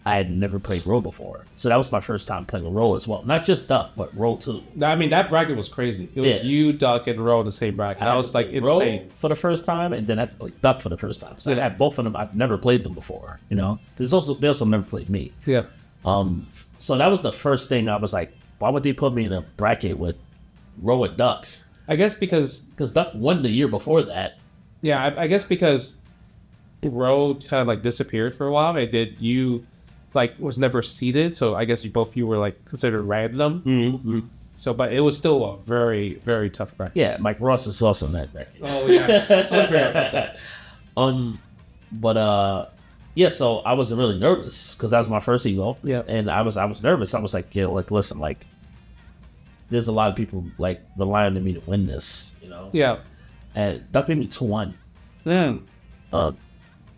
Speaker 2: I had never played Ro before. So that was my first time playing Ro as well. Not just Duck, but Ro too.
Speaker 1: I mean, that bracket was crazy. It was you, Duck, and Ro in the same bracket. That was like insane.
Speaker 2: Ro for the first time, and then I had to play Duck for the first time. So I had both of them. I've never played them before, you know? They also never played me.
Speaker 1: Yeah.
Speaker 2: So that was the first thing I was like, why would they put me in a bracket with Ro and Duck?
Speaker 1: I guess because
Speaker 2: Duck won the year before that.
Speaker 1: Yeah, I guess because Ro kind of like disappeared for a while. And did you like was never seeded, so I guess you were like considered random.
Speaker 2: Mm-hmm.
Speaker 1: So, but it was still a very, very tough bracket.
Speaker 2: Yeah, Mike Ross is also in that bracket.
Speaker 1: Oh yeah, totally forgot about
Speaker 2: that. Yeah. So I wasn't really nervous because that was my first Evo.
Speaker 1: Yeah,
Speaker 2: and I was nervous. I was like, like listen, like there's a lot of people like relying on me to win this, you know.
Speaker 1: Yeah.
Speaker 2: And Duck beat me 2-1.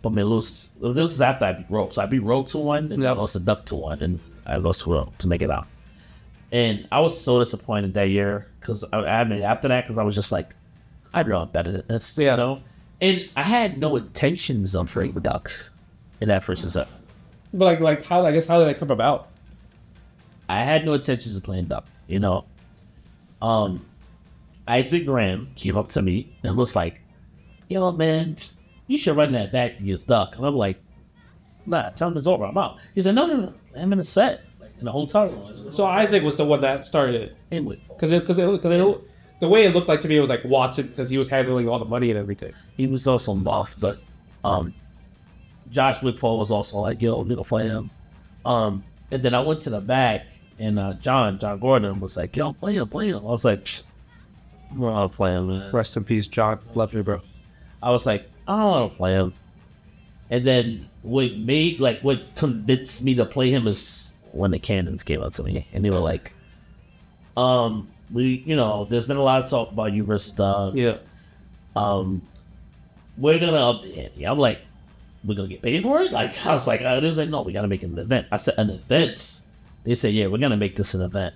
Speaker 2: But me lose. This is after I beat Ro. So I beat Ro 2-1, and I lost to Duck 2-1, and I lost to Ro to make it out. And I was so disappointed that year because after that, because I was just like, I know I'm better than this, you know. And I had no intentions of playing Duck in that first set.
Speaker 1: But like how did that come about?
Speaker 2: I had no intentions of playing Duck, you know. Isaac Graham came up to me and was like, yo man, you should run that back against Duck. And I'm like, nah, tell him it's over, I'm out. He said, no, I'm in a set, like in the whole time.
Speaker 1: So Isaac was the one that started it.
Speaker 2: Anyway,
Speaker 1: because the way it looked like to me, it was like Watson because he was handling all the money and everything.
Speaker 2: He was also involved, but Josh Wickfall was also like, yo, we're gonna play him. And then I went to the back And John Gordon was like, yo, play him. I was like, I don't want to play him, man.
Speaker 1: Rest in peace, John. Love you, bro.
Speaker 2: I was like, I don't want to play him. And then what convinced me to play him is when the Cannons came out to me, and they were like, there's been a lot of talk about you versus Doug.
Speaker 1: Yeah.
Speaker 2: We're gonna up the ante. I'm like, we're gonna get paid for it? Like, I was like, they was like, no, we gotta make it an event. I said, an event? They said, yeah, we're gonna make this an event.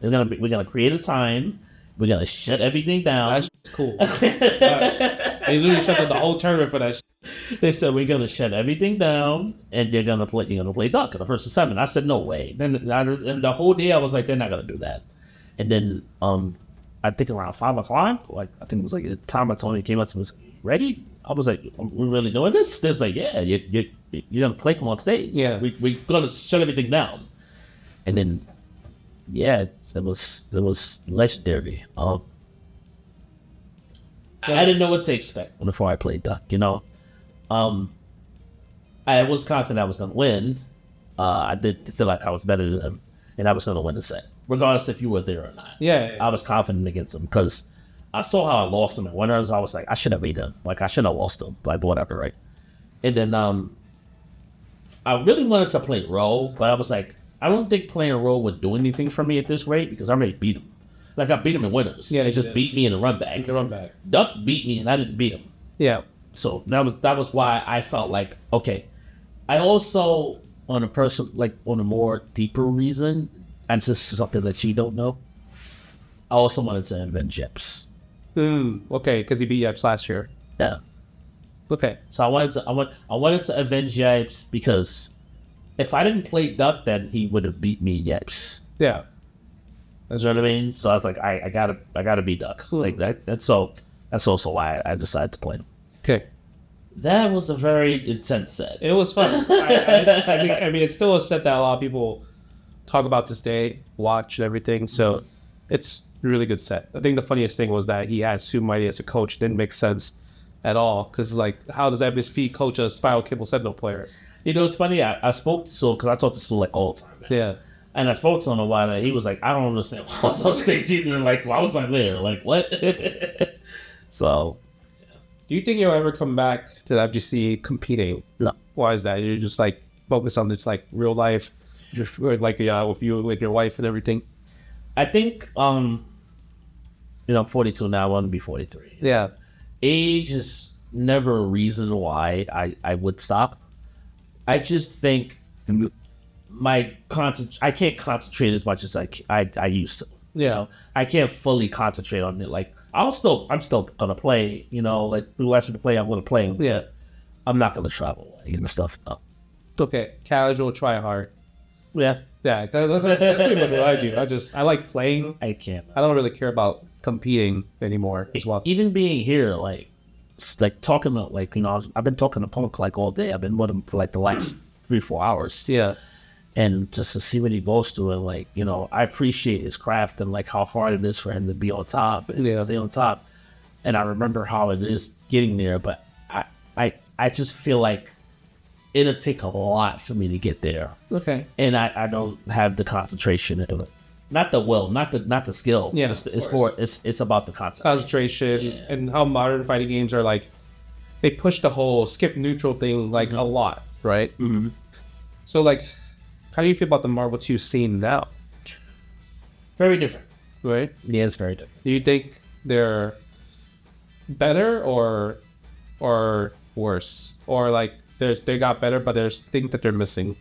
Speaker 2: We're gonna create a time. We're gonna shut everything down.
Speaker 1: That's cool. They literally shut down the whole tournament for that shit.
Speaker 2: They said, we're gonna shut everything down, and you're gonna play Duck in the first of 7. I said, no way. Then and the whole day I was like, they're not gonna do that. And then I think around 5 o'clock, like I think it was like the time Tony came up to me, ready? I was like, we're really doing this? There's like, yeah, you're gonna play him on stage.
Speaker 1: Yeah,
Speaker 2: we're gonna shut everything down. And then, yeah, it was legendary. I didn't know what to expect before I played Duck. I was confident I was gonna win. I did feel like I was better than him, and I was gonna win the set, regardless if you were there or not.
Speaker 1: Yeah.
Speaker 2: I was confident against him because I saw how I lost him in winners. I was like, I should have beat him. Like, I shouldn't have lost him. Like, whatever, right? And then I really wanted to play Row, but I was like, I don't think playing Row would do anything for me at this rate because I already beat him. Like, I beat him in winners.
Speaker 1: Yeah,
Speaker 2: he just beat me in the run back. Duck beat me, and I didn't beat him.
Speaker 1: Yeah.
Speaker 2: So that was why I felt like, okay. I also, on a more deeper reason, and just something that you don't know, I also wanted to invent Jeps.
Speaker 1: Okay, because he beat Yeps last year.
Speaker 2: Yeah.
Speaker 1: Okay.
Speaker 2: So I wanted to avenge Yeps because if I didn't play Duck, then he would have beat me Yeps.
Speaker 1: Yeah.
Speaker 2: You know what I mean? So I was like, I gotta be Duck. Like that. That's also why I decided to play him.
Speaker 1: Okay.
Speaker 2: That was a very intense set.
Speaker 1: It was fun. I mean, it's still a set that a lot of people talk about this day, watch and everything. So it's a really good set. I think the funniest thing was that he had Sue Mighty as a coach. It didn't make sense at all because, like, how does MSP coach a Spiral Cable Sentinel player?
Speaker 2: It's funny. I spoke to Sue because I talk to Sue like all the time.
Speaker 1: Yeah.
Speaker 2: And I spoke to him a while, and he was like, I don't understand why I was on stage either. Like, why was I there? Like, what? So.
Speaker 1: Do you think you'll ever come back to the FGC competing?
Speaker 2: No.
Speaker 1: Why is that? You're just like focused on this like real life, just like with you, with your wife and everything.
Speaker 2: I think I'm 42 now. I want to be 43.
Speaker 1: Yeah.
Speaker 2: Age is never a reason why I would stop. I just think I can't concentrate as much as I used to.
Speaker 1: Yeah.
Speaker 2: I can't fully concentrate on it. Like I'm still gonna play. Like who asked me to play, I'm gonna play.
Speaker 1: Yeah.
Speaker 2: I'm not gonna travel and stuff. No.
Speaker 1: Okay. Casual, try hard.
Speaker 2: Yeah.
Speaker 1: Yeah. That's pretty much what I do. I like playing.
Speaker 2: I can't.
Speaker 1: I don't really care about competing anymore as well.
Speaker 2: Even being here, like talking about I've been talking to Punk like all day. I've been with him for like the last 3-4 hours.
Speaker 1: Yeah.
Speaker 2: And just to see what he goes through, and I appreciate his craft and like how hard it is for him to be on top and stay on top. And I remember how it is getting there, but I just feel like it'll take a lot for me to get there.
Speaker 1: Okay.
Speaker 2: And I don't have the concentration in it. Not the will, not the skill.
Speaker 1: Yeah,
Speaker 2: it's about the
Speaker 1: concentration and how modern fighting games are like. They push the whole skip neutral thing like a lot, right?
Speaker 2: Mm-hmm.
Speaker 1: So like, how do you feel about the Marvel 2 scene now?
Speaker 2: Very different,
Speaker 1: right?
Speaker 2: Yeah, it's very different.
Speaker 1: Do you think they're better or worse, or like they got better, but there's things that they're missing?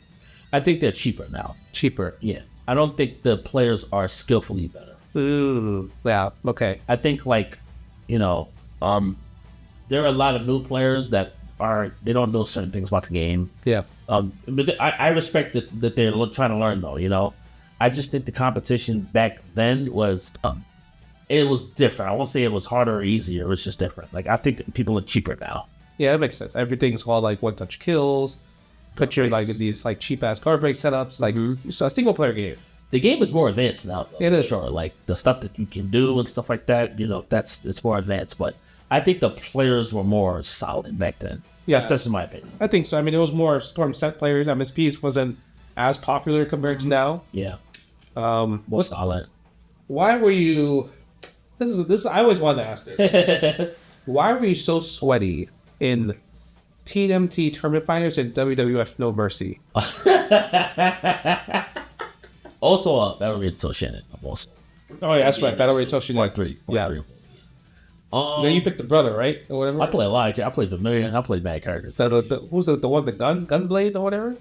Speaker 2: I think they're cheaper now.
Speaker 1: Cheaper,
Speaker 2: yeah. I don't think the players are skillfully better.
Speaker 1: Ooh, yeah. Okay.
Speaker 2: I think there are a lot of new players that they don't know certain things about the game.
Speaker 1: Yeah.
Speaker 2: But I respect that they're trying to learn though. I just think the competition back then was it was different. I won't say it was harder or easier. It was just different. Like I think people are cheaper now.
Speaker 1: Yeah, that makes sense. Everything's called like one touch kills. Put your like these like cheap ass card break setups. Like so a single player game.
Speaker 2: The game is more advanced now. Though,
Speaker 1: it is
Speaker 2: sure. Like the stuff that you can do and stuff like that. It's more advanced. But I think the players were more solid back then. Yes, that's in my opinion.
Speaker 1: I think so. I mean, it was more Storm set players. MSPs wasn't as popular compared to now.
Speaker 2: Yeah. Most solid.
Speaker 1: Why were you? This. I always wanted to ask this. Why were you so sweaty in TNMT Tournament Finals and WWF No Mercy?
Speaker 2: Also, Battle Royale Shannon. I'm also.
Speaker 1: Oh yeah, that's right. Battle Royale Shannon.
Speaker 2: Part 3.
Speaker 1: Yeah. Then you picked the brother, right, or whatever.
Speaker 2: I play a lot. I played Vermilion. I played bad characters.
Speaker 1: So who's the one, the Gunblade or whatever?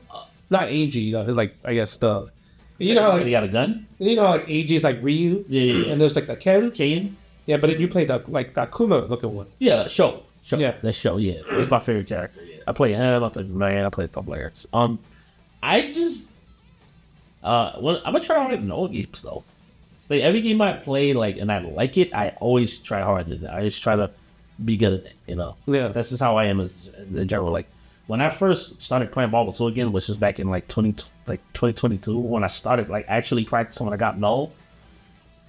Speaker 1: Not AG. It's like, I guess the. You know,
Speaker 2: So
Speaker 1: like,
Speaker 2: you got a gun?
Speaker 1: like AG is like Ryu.
Speaker 2: Yeah.
Speaker 1: And there's like the Ken.
Speaker 2: Chain?
Speaker 1: Yeah, but you played the Akuma looking one.
Speaker 2: Yeah, Show.
Speaker 1: Yeah.
Speaker 2: That's Show. Yeah, it's my favorite character. Yeah. I play him. I play Vermilion. I play a couple players. I just well, I'm gonna try hard in old games though. Like every game I play, like, and I like it, I always try hard at it. I just try to be good at it, you know.
Speaker 1: Yeah.
Speaker 2: That's just how I am in general. Like when I first started playing Marvel 2 again, which is back in like 2022, when I started like actually practicing when I got null,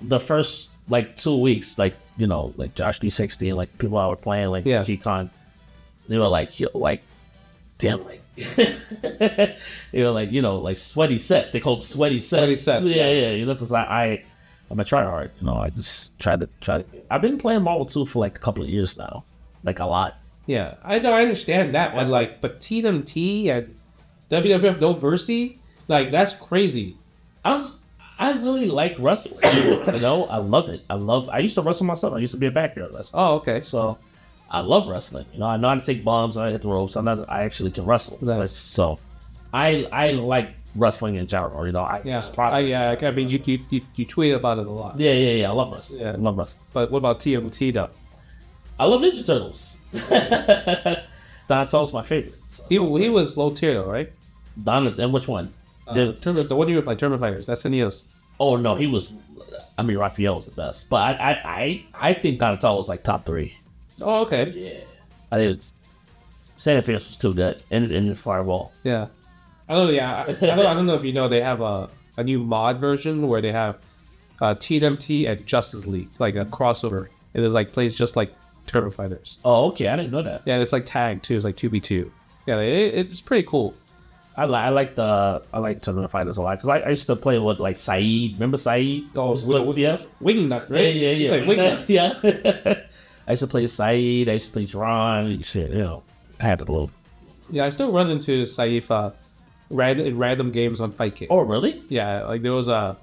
Speaker 2: the first like 2 weeks, like, you know, like Josh 360 and like people I were playing, like G-Con, they were like, yo, like, damn, like, you know, like, you know, like sweaty sets. They call them sweaty sets.
Speaker 1: Sweaty sets.
Speaker 2: Yeah. You know, because I'm gonna try hard. You know, I just try to. I've been playing Marvel 2 for like a couple of years now, like a lot.
Speaker 1: Yeah, I know. I understand that, but like, but TNMT and WWF No Mercy, like that's crazy.
Speaker 2: I really like wrestling. You know, I love it. I used to wrestle myself. I used to be a backyard wrestler.
Speaker 1: Oh, okay.
Speaker 2: So I love wrestling. You know, I know how to take bombs. I hit the ropes. I actually can wrestle.
Speaker 1: Nice.
Speaker 2: So I like wrestling in general. You know, I
Speaker 1: mean, you tweet about it a lot.
Speaker 2: Yeah. I love wrestling.
Speaker 1: Yeah.
Speaker 2: I love wrestling.
Speaker 1: But what about TNT though?
Speaker 2: I love Ninja Turtles. Donatello's my favorite. So.
Speaker 1: He was low tier though, right?
Speaker 2: Donatello, and which one?
Speaker 1: The one you were like Tournament Fighters. That's NES.
Speaker 2: Oh no, he was. I mean, Raphael was the best, but I think Donatello was like top 3.
Speaker 1: Oh, okay.
Speaker 2: Yeah, I think Santa Fe was too good, and Fireball.
Speaker 1: Yeah, I don't know. Yeah, I don't know if you know they have a new mod version where they have TNMT and Justice League, like a crossover. It is like plays just like Turbo Fighters.
Speaker 2: Oh, okay, I didn't know that.
Speaker 1: Yeah, it's like tag too. It's like 2v2. Yeah, it's pretty cool.
Speaker 2: I like Tournament Fighters a lot because I used to play with like Saeed. Remember Saeed?
Speaker 1: Oh, Wingnut, right?
Speaker 2: Yeah.
Speaker 1: Like Wingnut.
Speaker 2: Yeah. I used to play Saeed. I used to play Dron. Shit, you know, I had to load.
Speaker 1: Yeah, I still run into Saif in random games on Fight Kick.
Speaker 2: Oh, really?
Speaker 1: Yeah, like there was a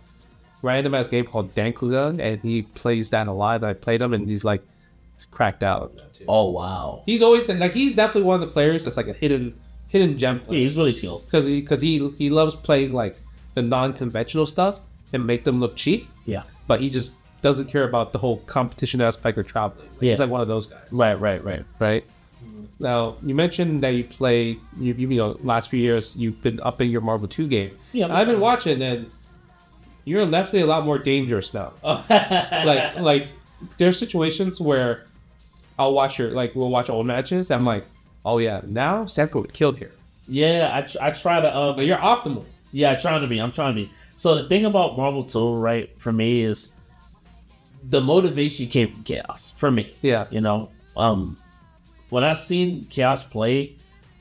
Speaker 1: random ass game called Dankuga, and he plays that a lot. I played him, and he's like cracked out.
Speaker 2: Oh wow.
Speaker 1: He's always been like he's definitely one of the players that's like a hidden gem.
Speaker 2: Yeah, he's really skilled
Speaker 1: because he loves playing like the non-conventional stuff and make them look cheap.
Speaker 2: Yeah,
Speaker 1: but he just doesn't care about the whole competition aspect or traveling. Like, he's like one of those guys. Right. Now you mentioned that you play you know last few years you've been upping your Marvel 2 game. Yeah, I've been watching and you're definitely a lot more dangerous now. like there's situations where I'll watch we'll watch old matches. And I'm like, oh yeah, now Sanford would kill here.
Speaker 2: Yeah, I try to.
Speaker 1: But you're optimal.
Speaker 2: Yeah, I'm trying to be. So the thing about Marvel 2, right, for me is the motivation came from Chaos. For me,
Speaker 1: yeah,
Speaker 2: you know, when I seen Chaos play,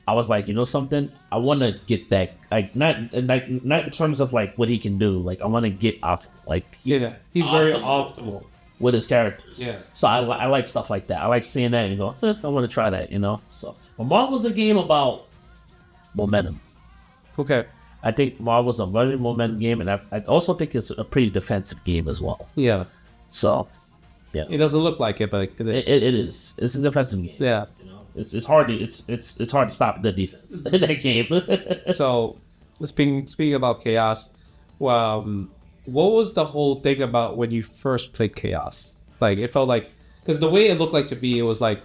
Speaker 2: I was like, you know something, I want to get that. Not in terms of like what he can do. Like I want to get off. Like
Speaker 1: he's very optimal
Speaker 2: with his characters.
Speaker 1: Yeah.
Speaker 2: So I like stuff like that. I like seeing that and go, I want to try that, you know? So, but Marvel's a game about momentum.
Speaker 1: Okay.
Speaker 2: I think Marvel's a very momentum game, and I also think it's a pretty defensive game as well.
Speaker 1: Yeah.
Speaker 2: So, yeah.
Speaker 1: It doesn't look like it, but it
Speaker 2: is. It's a defensive game.
Speaker 1: Yeah.
Speaker 2: You know, it's hard to stop the defense in that game.
Speaker 1: So, speaking about Chaos, what was the whole thing about when you first played Chaos? Like, it felt like, because the way it looked like to me, it was like,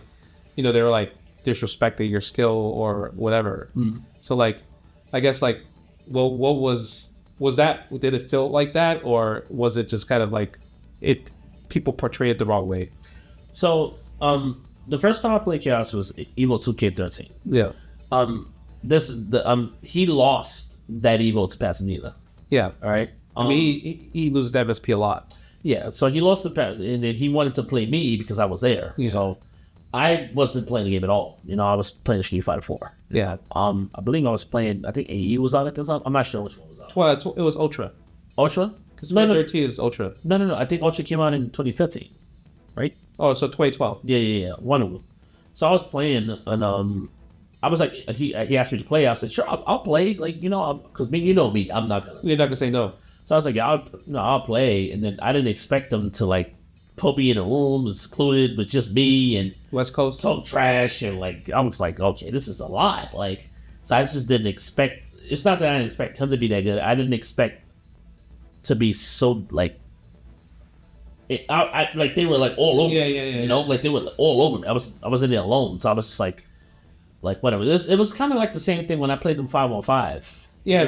Speaker 1: you know, they were like disrespecting your skill or whatever. Mm. So, like, I guess, like, well, what was that? Did it feel like that? Or was it just kind of like, people portrayed it the wrong way?
Speaker 2: So, the first time I played Chaos was Evo 2K13.
Speaker 1: Yeah.
Speaker 2: He lost that Evo to Pasadena.
Speaker 1: Yeah.
Speaker 2: All right.
Speaker 1: I mean, he loses the MSP a lot.
Speaker 2: Yeah, so he lost and then he wanted to play me because I was there. Yeah. So I wasn't playing the game at all. You know, I was playing Street Fighter 4.
Speaker 1: Yeah.
Speaker 2: I believe I was playing. I think AE was on it. I'm not sure which one was on.
Speaker 1: It was Ultra.
Speaker 2: Ultra?
Speaker 1: Because
Speaker 2: No, no.
Speaker 1: 2013 is Ultra.
Speaker 2: No. I think Ultra came out in 2015, right?
Speaker 1: Oh, so 2012.
Speaker 2: Yeah. One of them. So I was playing, and I was like, he asked me to play. I said, sure, I'll play. Like, because you know me, I'm not gonna.
Speaker 1: You're not gonna say no.
Speaker 2: So I was like, yeah, I'll play. And then I didn't expect them to like put me in a room secluded with just me and
Speaker 1: West Coast.
Speaker 2: talk trash, and like I was like, okay, this is a lot. Like, so I just didn't expect. It's not that I didn't expect him to be that good. I didn't expect to be so like. I like they were like all over.
Speaker 1: Yeah.
Speaker 2: Like they were like, all over me. I was in there alone, so I was just like whatever. It was kind of like the same thing when I played them 5-on-5.
Speaker 1: Yeah,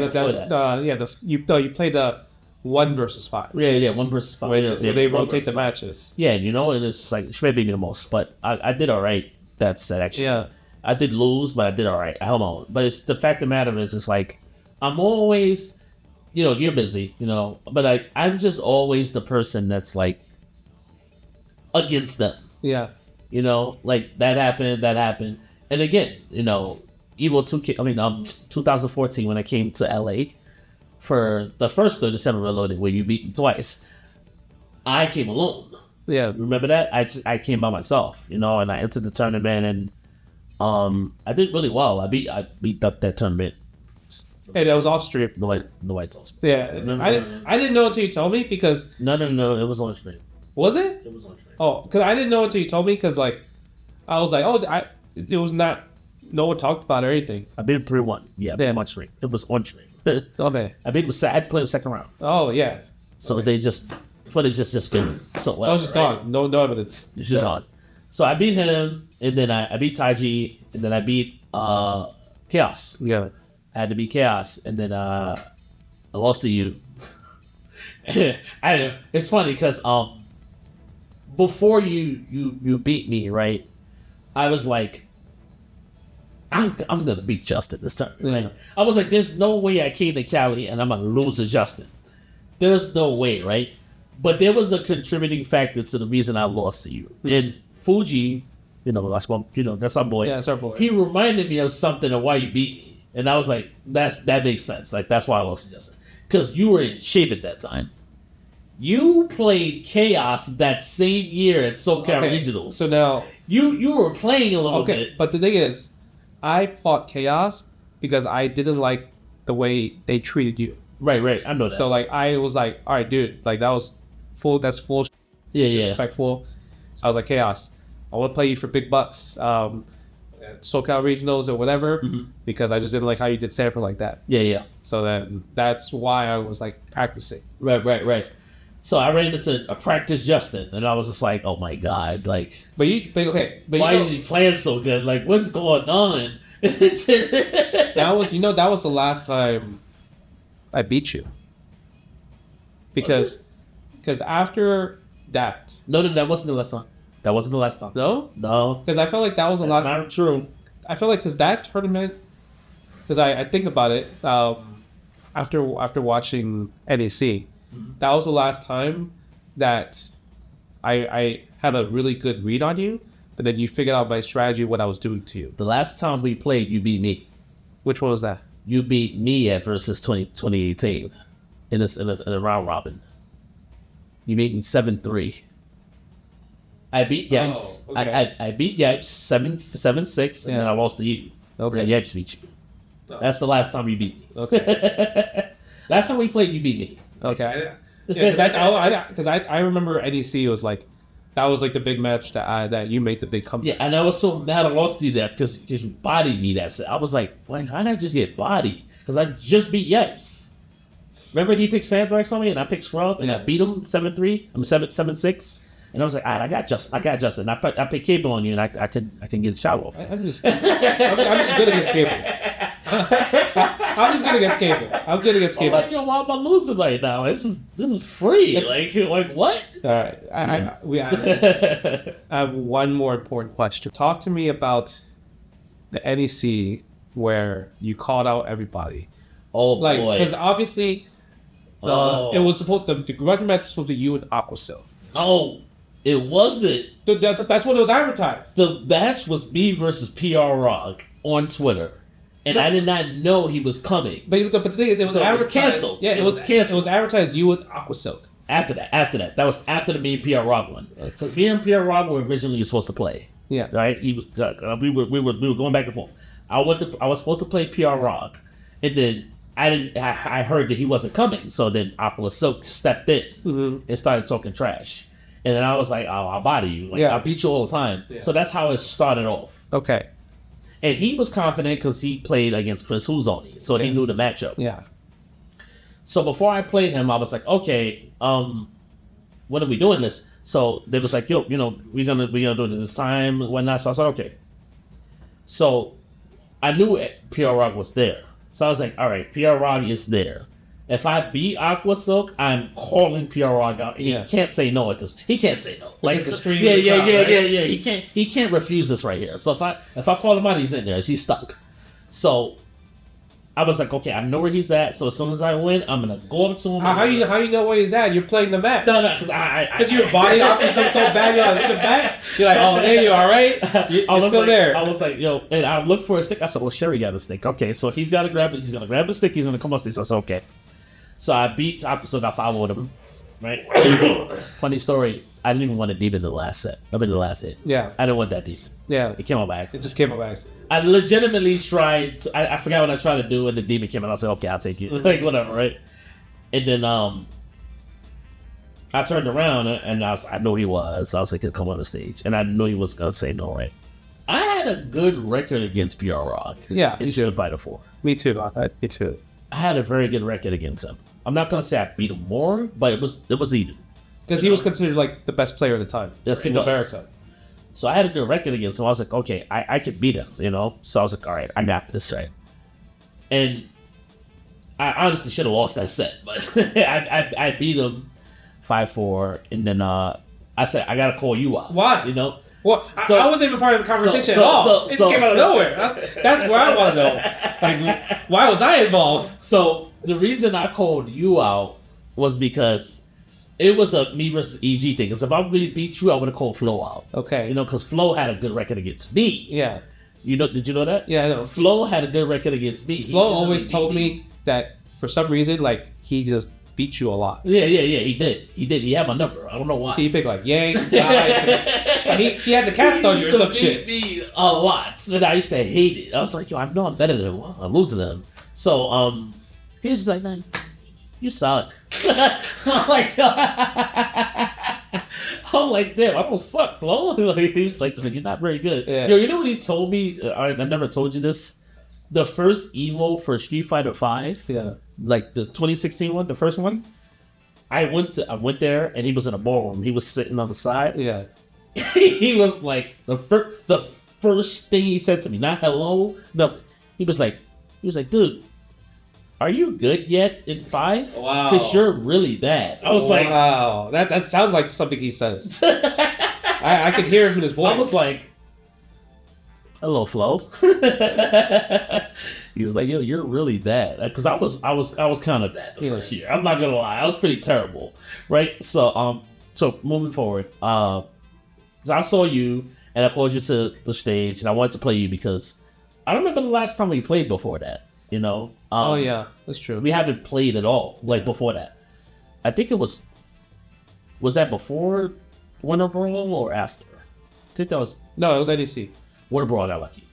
Speaker 1: you played the 1 versus 5.
Speaker 2: Yeah, 1 versus 5.
Speaker 1: Where they rotate the matches.
Speaker 2: Yeah, and it's just like she may be the most, but I did all right. That's actually.
Speaker 1: Yeah.
Speaker 2: I did lose, but I did all right. I held on. But it's the fact of the matter is, it's like I'm always, you're busy, but I'm just always the person that's like against them.
Speaker 1: Yeah.
Speaker 2: Like that happened. And again, Evo 2K, 2014 when I came to LA for the first 37 Reloaded where you beat me twice, I came alone.
Speaker 1: Yeah.
Speaker 2: Remember that? I came by myself, and I entered the tournament and I did really well. I beat up that tournament.
Speaker 1: Hey, that was off stream.
Speaker 2: Nobody told me.
Speaker 1: Yeah. I didn't know until you told me because
Speaker 2: No, it was on stream.
Speaker 1: Was it?
Speaker 2: It was on stream.
Speaker 1: Oh, because I didn't know until you told me because like I was like, it was not. No one talked about it or anything.
Speaker 2: I beat him 3-1. Yeah,
Speaker 1: Damn.
Speaker 2: on stream. It was on stream.
Speaker 1: Okay.
Speaker 2: I beat him. I had to play the second round.
Speaker 1: Oh yeah.
Speaker 2: So they just footage just good. So
Speaker 1: I was just gone. No evidence.
Speaker 2: It's just on. So I beat him, and then I beat Taiji, and then I beat Chaos.
Speaker 1: Yeah.
Speaker 2: I had to beat Chaos, and then I lost to you. I know. It's funny because before you beat me, right? I was like, I'm gonna beat Justin this time.
Speaker 1: Yeah.
Speaker 2: I was like, there's no way I came to Cali and I'm gonna lose to Justin. There's no way, right? But there was a contributing factor to the reason I lost to you. And Fuji, that's our boy.
Speaker 1: Yeah, that's our boy.
Speaker 2: He reminded me of something of why you beat me, and I was like, that makes sense. Like that's why I lost to Justin, because you were in shape at that time. You played Chaos that same year at SoCal Regionals.
Speaker 1: So now
Speaker 2: you were playing a little bit.
Speaker 1: But the thing is, I fought Chaos because I didn't like the way they treated you.
Speaker 2: Right. I know that.
Speaker 1: So like I was like, all right, dude, like that's full.
Speaker 2: Yeah.
Speaker 1: Respectful. I was like, Chaos, I want to play you for big bucks, SoCal Regionals or whatever, because I just didn't like how you did Sanford like that.
Speaker 2: Yeah.
Speaker 1: So that's why I was like practicing.
Speaker 2: Right. So I ran into a practice Justin, and I was just like, "Oh my god!" Like,
Speaker 1: but
Speaker 2: why is he playing so good? Like, what's going on?
Speaker 1: that was the last time I beat you. Because after that,
Speaker 2: no, that wasn't the last time. That wasn't the last time.
Speaker 1: No.
Speaker 2: Because
Speaker 1: I felt like that was the last.
Speaker 2: Not true.
Speaker 1: I feel like because that tournament, because I think about it after watching NEC. That was the last time that I had a really good read on you, but then you figured out my strategy, what I was doing to you.
Speaker 2: The last time we played, you beat me.
Speaker 1: Which one was that?
Speaker 2: You beat me at versus 2018 in a round robin. You beat me 7-3. I beat Yipes.
Speaker 1: Oh, okay.
Speaker 2: I beat Yipes 7-6, and then I lost to you.
Speaker 1: Okay.
Speaker 2: And Yipes beat you. That's the last time you beat me.
Speaker 1: Okay.
Speaker 2: Last time we played, you beat me.
Speaker 1: Okay. Because I remember NEC was like, that was like the big match that you made the big comeback.
Speaker 2: Yeah, and I was so mad I lost to you that because you bodied me that set. I was like, why did I just get bodied? Because I just beat Yipes. Remember he picked Sandrex on me and I picked Scrub and I beat him 7-3. I'm 7-6. And I was like, all right, I got Justin. I picked Cable on you and I can get a shot off.
Speaker 1: I'm just good against Cable. I'm just good against Cable. I'm good against Cable.
Speaker 2: Like, why am I losing right now? This is free. Like what?
Speaker 1: All right. I have one more important question. Talk to me about the NEC where you called out everybody.
Speaker 2: Oh boy.
Speaker 1: Because obviously, it was supposed the record match was supposed to be you and Aquasil.
Speaker 2: Oh, it wasn't.
Speaker 1: That's what it was advertised.
Speaker 2: The match was me versus PR Rock on Twitter. and I did not know he was coming.
Speaker 1: But the thing is, it was
Speaker 2: So it was
Speaker 1: advertised.
Speaker 2: canceled.
Speaker 1: Yeah,
Speaker 2: It was canceled.
Speaker 1: It was advertised you with Aqua Silk.
Speaker 2: After that, that was after the me and PR Rock one. Because me and PR Rock were originally supposed to play.
Speaker 1: Yeah.
Speaker 2: Right. We were going back and forth. I was supposed to play PR Rock, and then I heard that he wasn't coming. So then Aqua Silk stepped in and started talking trash. And then I was like, oh, I'll body you. Like,
Speaker 1: Yeah.
Speaker 2: I beat you all the time.
Speaker 1: Yeah.
Speaker 2: So that's how it started off.
Speaker 1: Okay.
Speaker 2: And he was confident because he played against Chris Huzoni. So he knew the matchup.
Speaker 1: Yeah.
Speaker 2: So before I played him, I was like, okay, when are we doing this? So they was like, yo, we're gonna do it this time and whatnot. So I was like, okay. So I knew PR Rock was there. So I was like, all right, PR Rock is there. If I beat Aqua Silk, I'm calling PR Rock out. He can't say no at this. He can't say no. Like
Speaker 1: It's the stream
Speaker 2: yeah.
Speaker 1: of the crowd, right?
Speaker 2: He can't refuse this right here. So if I call him out, he's in there. He's stuck. So I was like, okay, I know where he's at. So as soon as I win, I'm gonna go up to him.
Speaker 1: How you know where he's at? You're playing the match.
Speaker 2: No, because
Speaker 1: You're body Aqua Silk so bad. You're like, in the back. You're like, oh, there you are, right? You're still there.
Speaker 2: I was like, yo, and I looked for a stick. I said, well, Sherry got a stick. Okay, so he's got to grab it. He's gonna grab the stick. He's gonna come on stage. So I said, okay. So I beat Aqua Silk. I followed him. Right. Funny story. I didn't even want to deep in the last set. I mean, the last hit.
Speaker 1: Yeah.
Speaker 2: I didn't want that deep.
Speaker 1: Yeah.
Speaker 2: It came out by
Speaker 1: It
Speaker 2: accident.
Speaker 1: just came up by accident.
Speaker 2: I legitimately tried. I forgot what I tried to do, and the demon came out. I was like, okay, I'll take you. Like whatever, right? And then I turned around and I know he was. I was like, he'll come on the stage, and I knew he was gonna say no, right? I had a good record against PR Rock.
Speaker 1: Yeah.
Speaker 2: In Street Fighter 4.
Speaker 1: Me too. Me too.
Speaker 2: I had a very good record against him. I'm not gonna say I beat him more, but it was even.
Speaker 1: Because he was considered like the best player at the time.
Speaker 2: Yes, he
Speaker 1: in
Speaker 2: was.
Speaker 1: America.
Speaker 2: So I had a good record against him. I was like, okay, I could beat him, So I was like, all right, I got this, right? And I honestly should have lost that set, but I beat him 5-4, and then I said, I gotta call you out.
Speaker 1: Why? Well,
Speaker 2: So-
Speaker 1: I wasn't even part of the conversation
Speaker 2: so-
Speaker 1: at all.
Speaker 2: so-
Speaker 1: It just
Speaker 2: so-
Speaker 1: came out of nowhere. That's where I want to know. Like, why was I involved?
Speaker 2: So the reason I called you out was because it was a me versus EG thing. Because if I really beat you, I would have called Flo out.
Speaker 1: Okay.
Speaker 2: Because Flo had a good record against me.
Speaker 1: Yeah.
Speaker 2: Did you know that?
Speaker 1: Yeah, I know.
Speaker 2: Flo had a good record against me. He
Speaker 1: Flo
Speaker 2: usually
Speaker 1: always
Speaker 2: beat
Speaker 1: told me that for some reason, like, he just beat you a lot.
Speaker 2: Yeah, he did. He had my number. I don't know why.
Speaker 1: He picked like Yang, guys, and he had the cast on you or some shit.
Speaker 2: He beat me a lot. And I used to hate it. I was like, yo, I know I'm better than him. I'm losing to him. So, he was like, man, you suck. I'm like, damn, I don't suck, Flo. He's like, you're not very good.
Speaker 1: Yeah.
Speaker 2: Yo, you know what he told me? I never told you this. The first Evo for Street Fighter 5,
Speaker 1: Yeah.
Speaker 2: like the 2016 one, the first one, I went there and he was in a ballroom. He was sitting on the side.
Speaker 1: Yeah.
Speaker 2: He was like the first thing he said to me, not hello. No, he was like, dude, are you good yet in 5?
Speaker 1: Wow.
Speaker 2: Because you're really bad. I was like,
Speaker 1: wow. That sounds like something he says. I could hear him in his voice.
Speaker 2: I was like, hello, Flo. He was like, yo, you're really bad. Because I was kind of bad the first year. I'm not gonna lie, I was pretty terrible, right? So moving forward, I saw you and I called you to the stage and I wanted to play you because I don't remember the last time we played before that.
Speaker 1: Oh yeah, that's true.
Speaker 2: We haven't played at all like before that. I think it was that before Winter Brawl or after? I think that was
Speaker 1: No, it was NEC.
Speaker 2: Winter Brawl. I got lucky.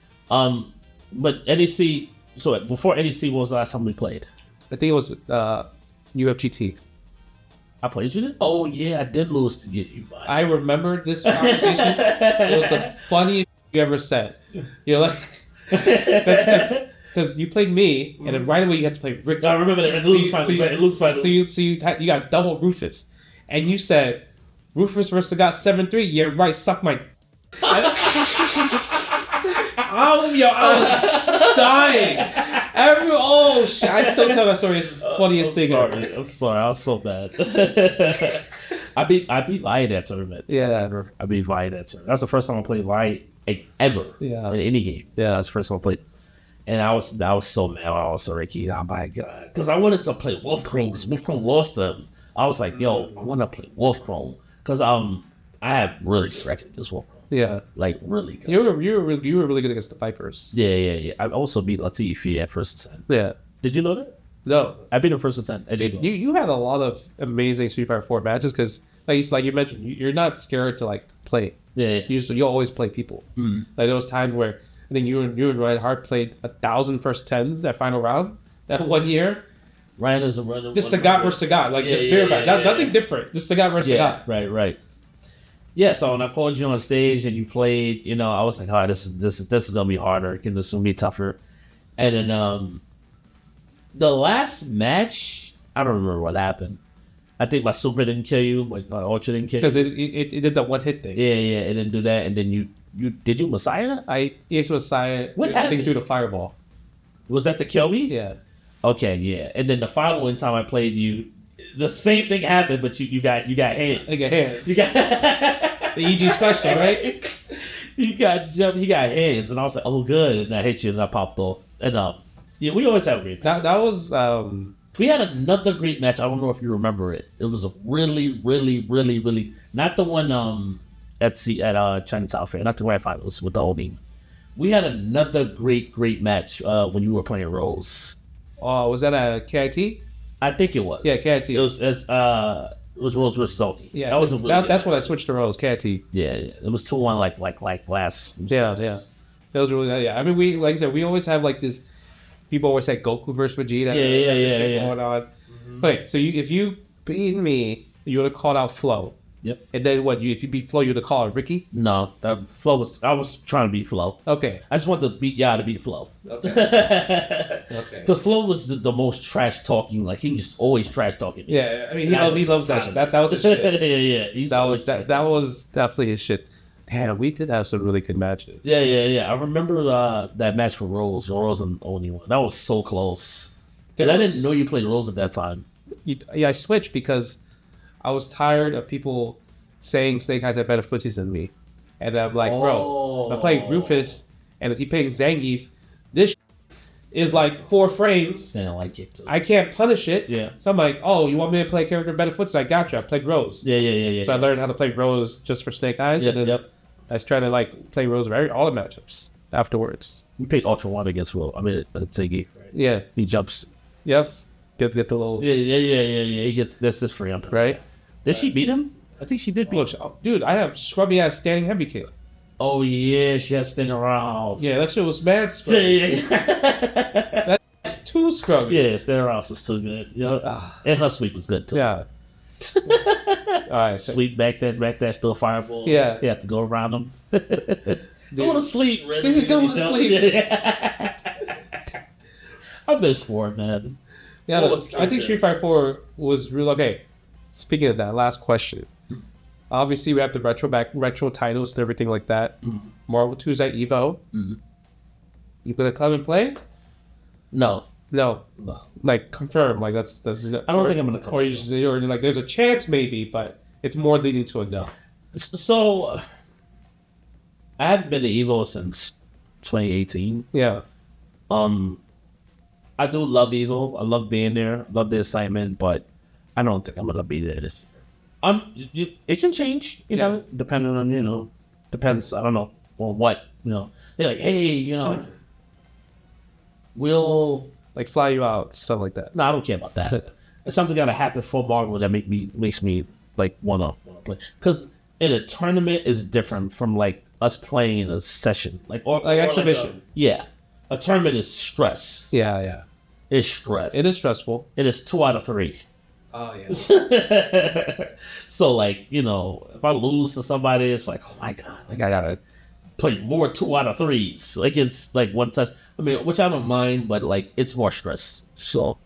Speaker 2: But NEC. So before NEC, what was the last time we played?
Speaker 1: I think it was UFGT.
Speaker 2: I played you then? Oh yeah, I did lose to get you. Buddy.
Speaker 1: I remember this conversation. It was the funniest you ever said. You're like, because you played me, and then right away you had to play Rick.
Speaker 2: I remember that.
Speaker 1: So you got double Rufus, and you said Rufus versus got 7-3. Yeah, right. Suck my. I was dying. I still tell that story. It's the funniest thing ever.
Speaker 2: I'm sorry. I was so bad. I beat Lion that tournament.
Speaker 1: Yeah,
Speaker 2: I beat Lion that tournament. That's the first time I played Lion ever.
Speaker 1: Yeah.
Speaker 2: In any game. Yeah, that's the first time I played. And I was so mad. I was so Ricky. Oh my god. Because I wanted to play Wolf Chrome. Because Wolf Chrome lost them. I was like, yo, I want to play Wolf Chrome. Because I have really respect this Wolf Chrome.
Speaker 1: Yeah.
Speaker 2: Like really good.
Speaker 1: You were really good against the Vipers.
Speaker 2: Yeah. I also beat Latifi at first ascent.
Speaker 1: Yeah.
Speaker 2: Did you know that?
Speaker 1: No.
Speaker 2: I beat him first ascent. I did.
Speaker 1: You had a lot of amazing Street Fighter 4 matches because like you mentioned, you're not scared to like play.
Speaker 2: Yeah.
Speaker 1: You always play people.
Speaker 2: Mm.
Speaker 1: Like there was times where I think you and Ryan Hart played 1,000 first tens at final round that one year.
Speaker 2: Ryan is a runner.
Speaker 1: Just Sagat versus Sagat, like just beer back. Nothing different. Just Sagat versus Sagat.
Speaker 2: Right. Yeah, so when I called you on stage and you played, I was like, "Oh, this is gonna be harder. This is gonna be tougher." And then the last match, I don't remember what happened. I think my super didn't kill you, my ultra didn't kill you.
Speaker 1: Because it did that one hit thing.
Speaker 2: Yeah, it didn't do that. And then you did you Messiah?
Speaker 1: I EX Messiah.
Speaker 2: What
Speaker 1: I
Speaker 2: happened?
Speaker 1: think through the fireball.
Speaker 2: Was that to kill me?
Speaker 1: Yeah.
Speaker 2: Okay, yeah. And then the following time I played you, the same thing happened, but you got hands.
Speaker 1: I got hands.
Speaker 2: You got
Speaker 1: the EG special, right?
Speaker 2: He got hands, and I was like, "Oh, good!" And I hit you, and I popped off. And yeah, we always have a great match.
Speaker 1: That was
Speaker 2: We had another great match. I don't know if you remember it. It was a really not the one at Chinatown Fair, not the grand finals with the Omi. We had another great match when you were playing Rose.
Speaker 1: was that a KIT?
Speaker 2: I think it was.
Speaker 1: Yeah, KIT.
Speaker 2: It was Rose versus Omi.
Speaker 1: Yeah,
Speaker 2: that was a really
Speaker 1: that's when I switched to Rose, KIT.
Speaker 2: Yeah. It was 2-1 like last.
Speaker 1: Yeah. That was really yeah. I mean, we like I said, we always have like this. People always say Goku versus Vegeta.
Speaker 2: Yeah.
Speaker 1: Going on. Okay, so if you beat me, you would have called out Flo.
Speaker 2: Yep.
Speaker 1: And then if you beat Flo, you would have called out Ricky.
Speaker 2: No, that Flo I was trying to beat Flo.
Speaker 1: Okay.
Speaker 2: I just wanted to beat y'all to beat Flo.
Speaker 1: Okay.
Speaker 2: Because Flo was the most trash talking. Like he was always trash talking.
Speaker 1: Yeah, I mean he loves that shit. That was his shit.
Speaker 2: yeah.
Speaker 1: That was definitely his shit. Damn, we did have some really good matches.
Speaker 2: Yeah. I remember that match for Rose. Rose and only one. That was so close. And I didn't know you played Rose at that time.
Speaker 1: I switched because I was tired of people saying Snake Eyes had better footsies than me. And I'm like, bro, I'm playing Rufus, and if he plays Zangief, this is like 4 frames.
Speaker 2: I don't like it too.
Speaker 1: I can't punish it.
Speaker 2: Yeah.
Speaker 1: So I'm like, oh, you want me to play a character better footsies? I got you. I played Rose.
Speaker 2: Yeah.
Speaker 1: So I learned how to play Rose just for Snake Eyes.
Speaker 2: Yep,
Speaker 1: and then I was trying to like play Rose all the matchups afterwards.
Speaker 2: We played Ultra One against Rose. I mean, Ziggy.
Speaker 1: Yeah.
Speaker 2: He jumps.
Speaker 1: Yep. Get the little.
Speaker 2: Yeah. He gets this is free on top.
Speaker 1: Right.
Speaker 2: Did she beat him? I think she did beat him.
Speaker 1: Dude, I have scrubby ass standing heavy kick.
Speaker 2: Oh yeah, she has standing around.
Speaker 1: Yeah, that shit was mad scrubby. That's too scrubby.
Speaker 2: Yeah, standing around was too good. And her sweep was good too.
Speaker 1: Yeah. Alright.
Speaker 2: Sweep back that still fireball.
Speaker 1: Yeah.
Speaker 2: You have to go around them. Go to sleep, Reggie.
Speaker 1: Go to sleep.
Speaker 2: I miss 4, man.
Speaker 1: Yeah, I think Street Fighter 4 was real. Okay, speaking of that, last question. Obviously, we have the retro titles and everything like that. Marvel 2's at Evo. You gonna come and play?
Speaker 2: No.
Speaker 1: Like confirm. Like that's.
Speaker 2: I don't think I'm gonna come.
Speaker 1: Or you're like, there's a chance maybe, but it's more leading to a no.
Speaker 2: So, I haven't been to Evo since 2018.
Speaker 1: Yeah.
Speaker 2: I do love Evo. I love being there. Love the assignment, but I don't think I'm gonna be there this year. It can change, depending on depends. I don't know on what They're like, hey, we'll
Speaker 1: like fly you out, stuff like that.
Speaker 2: No, I don't care about that. It's something gotta happen for Marvel that makes me like wanna play. Because in a tournament is different from like us playing in a session, or
Speaker 1: exhibition.
Speaker 2: Yeah, a tournament is stress.
Speaker 1: Yeah.
Speaker 2: It's stress.
Speaker 1: It is stressful.
Speaker 2: It is 2 out of 3.
Speaker 1: Oh yeah.
Speaker 2: So like if I lose to somebody, it's like, oh my god, like I gotta play more 2 out of 3s. Like it's like one touch. I mean, which I don't mind, but like it's more stress. So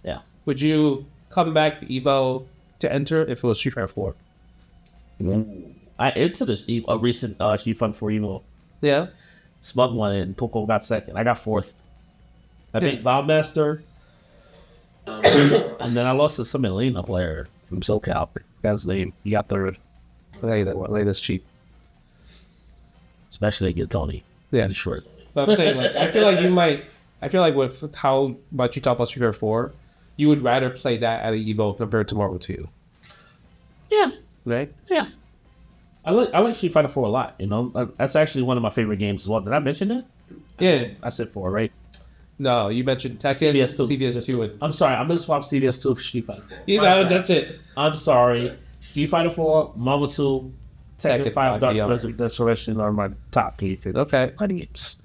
Speaker 2: yeah.
Speaker 1: Would you come back to Evo to enter if it was Street Fighter 4?
Speaker 2: I entered a recent Street Fighter 4 Evo.
Speaker 1: Yeah.
Speaker 2: Smug won it and Poco got second. I got 4th. I beat Valmaster. And then I lost to some Elena player from SoCal. That's his name. He got 3rd.
Speaker 1: Lay this cheap.
Speaker 2: Especially against Tony.
Speaker 1: Yeah.
Speaker 2: Short.
Speaker 1: But I'm saying, like, I feel like with how much you talk about Street Fighter 4, you would rather play that at an Evo compared to Marvel 2.
Speaker 2: Yeah.
Speaker 1: Right?
Speaker 2: Yeah. I like Street Fighter 4 a lot. You know, that's actually one of my favorite games as well. Did I mention that?
Speaker 1: Yeah.
Speaker 2: I said 4, right?
Speaker 1: No, you mentioned Tekken, CVS2.
Speaker 2: I'm sorry, I'm gonna swap CVS2 for Street Fighter 4.
Speaker 1: You know, that's it.
Speaker 2: I'm sorry. Street Fighter 4, Marvel 2, Tekken 5, Dark Resurrection are my top games.
Speaker 1: Okay.
Speaker 2: Games.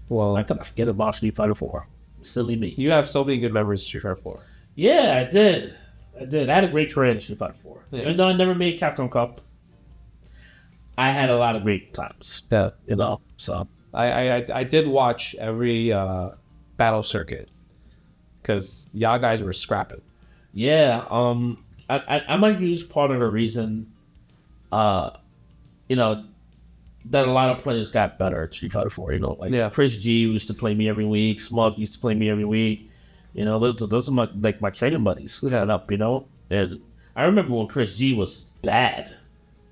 Speaker 1: Well,
Speaker 2: I couldn't forget about Street Fighter 4. Silly me.
Speaker 1: you have so many good memories of Street Fighter 4.
Speaker 2: Yeah, I did. I had a great career in Street Fighter 4.
Speaker 1: Yeah.
Speaker 2: Even though I never made Capcom Cup, I had a lot of great times.
Speaker 1: Yeah.
Speaker 2: You know, so.
Speaker 1: I did watch every battle circuit because y'all guys were scrapping.
Speaker 2: Yeah, I'm a huge part of the reason, you know, that a lot of players got better at Street Fighter 4. You know, like Chris G used to play me every week. Smug used to play me every week. You know, those are my training buddies. Got up, you know. And I remember when Chris G was bad.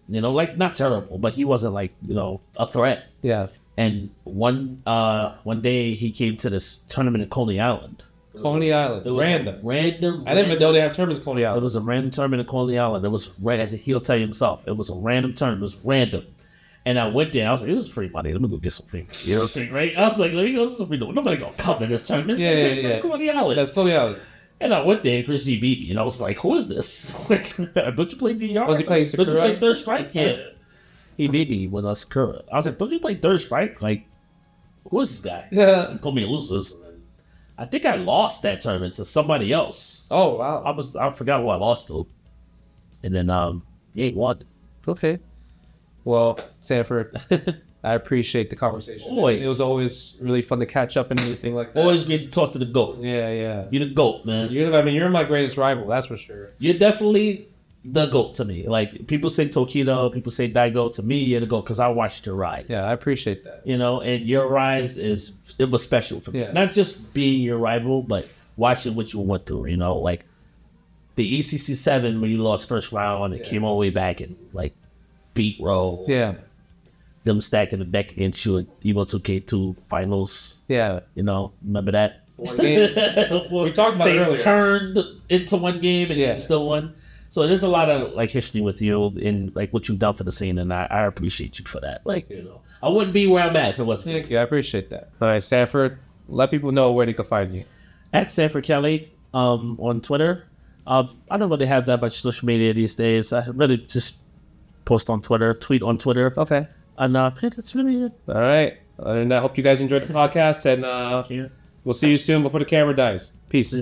Speaker 2: You know, like not terrible, but he wasn't like, you know, a threat.
Speaker 1: Yeah.
Speaker 2: And one day he came to this tournament in Coney Island.
Speaker 1: Coney Island.
Speaker 2: It was
Speaker 1: random. I didn't even know they have tournaments in Coney
Speaker 2: It
Speaker 1: Island.
Speaker 2: was a random tournament in Coney Island. It was random. He'll tell you himself. It was a random tournament. It was random. And I went there. I was like, this is free money. Let me go get something. You know what I'm saying, right? I was like, let me go get something. Nobody gonna come to this tournament.
Speaker 1: Yeah.
Speaker 2: Coney Island.
Speaker 1: That's Coney Island.
Speaker 2: And I went there and Chris G beat me. And I was like, who is this? Like, don't you play DR?
Speaker 1: Was he playing
Speaker 2: Don't you play
Speaker 1: Sakura?
Speaker 2: Third Strike? Yeah. He beat me with a Sakura. I was like, don't you play Third Strike? Like, who is this guy?
Speaker 1: Yeah.
Speaker 2: He called me a loser. I think I lost that tournament to somebody else.
Speaker 1: Oh wow.
Speaker 2: I forgot who I lost to. And then he won.
Speaker 1: Okay. Well, Sanford, I appreciate the conversation.
Speaker 2: Always.
Speaker 1: It was always really fun to catch up and everything like that.
Speaker 2: Always get to talk to the GOAT.
Speaker 1: Yeah.
Speaker 2: You're the GOAT, man.
Speaker 1: You're my greatest rival, that's for sure.
Speaker 2: You're definitely the GOAT to me. Like, people say Tokido, people say Daigo. To me, you're the GOAT because I watched your rise.
Speaker 1: Yeah, I appreciate that.
Speaker 2: You know, and your rise it was special for me.
Speaker 1: Yeah.
Speaker 2: Not just being your rival, but watching what you went through, you know, like the ECC 7 when you lost first round and came all the way back and like beat Row.
Speaker 1: Yeah.
Speaker 2: Them stacking the deck against you at Evo 2K2 finals.
Speaker 1: Yeah.
Speaker 2: You know, remember that?
Speaker 1: One game. We talked about it earlier.
Speaker 2: They turned into one game and you still won. So there's a lot of like history with you and like what you've done for the scene, and I appreciate you for that. Like, you know, I wouldn't be where I'm at if it wasn't.
Speaker 1: Thank you. I appreciate that. All right, Sanford, let people know where they can find you.
Speaker 2: At Sanford Kelly on Twitter. I don't really have that much social media these days. I really just post on Twitter, tweet on Twitter.
Speaker 1: Okay.
Speaker 2: And that's really it.
Speaker 1: All right. And I hope you guys enjoyed the podcast, and we'll see you soon before the camera dies. Peace.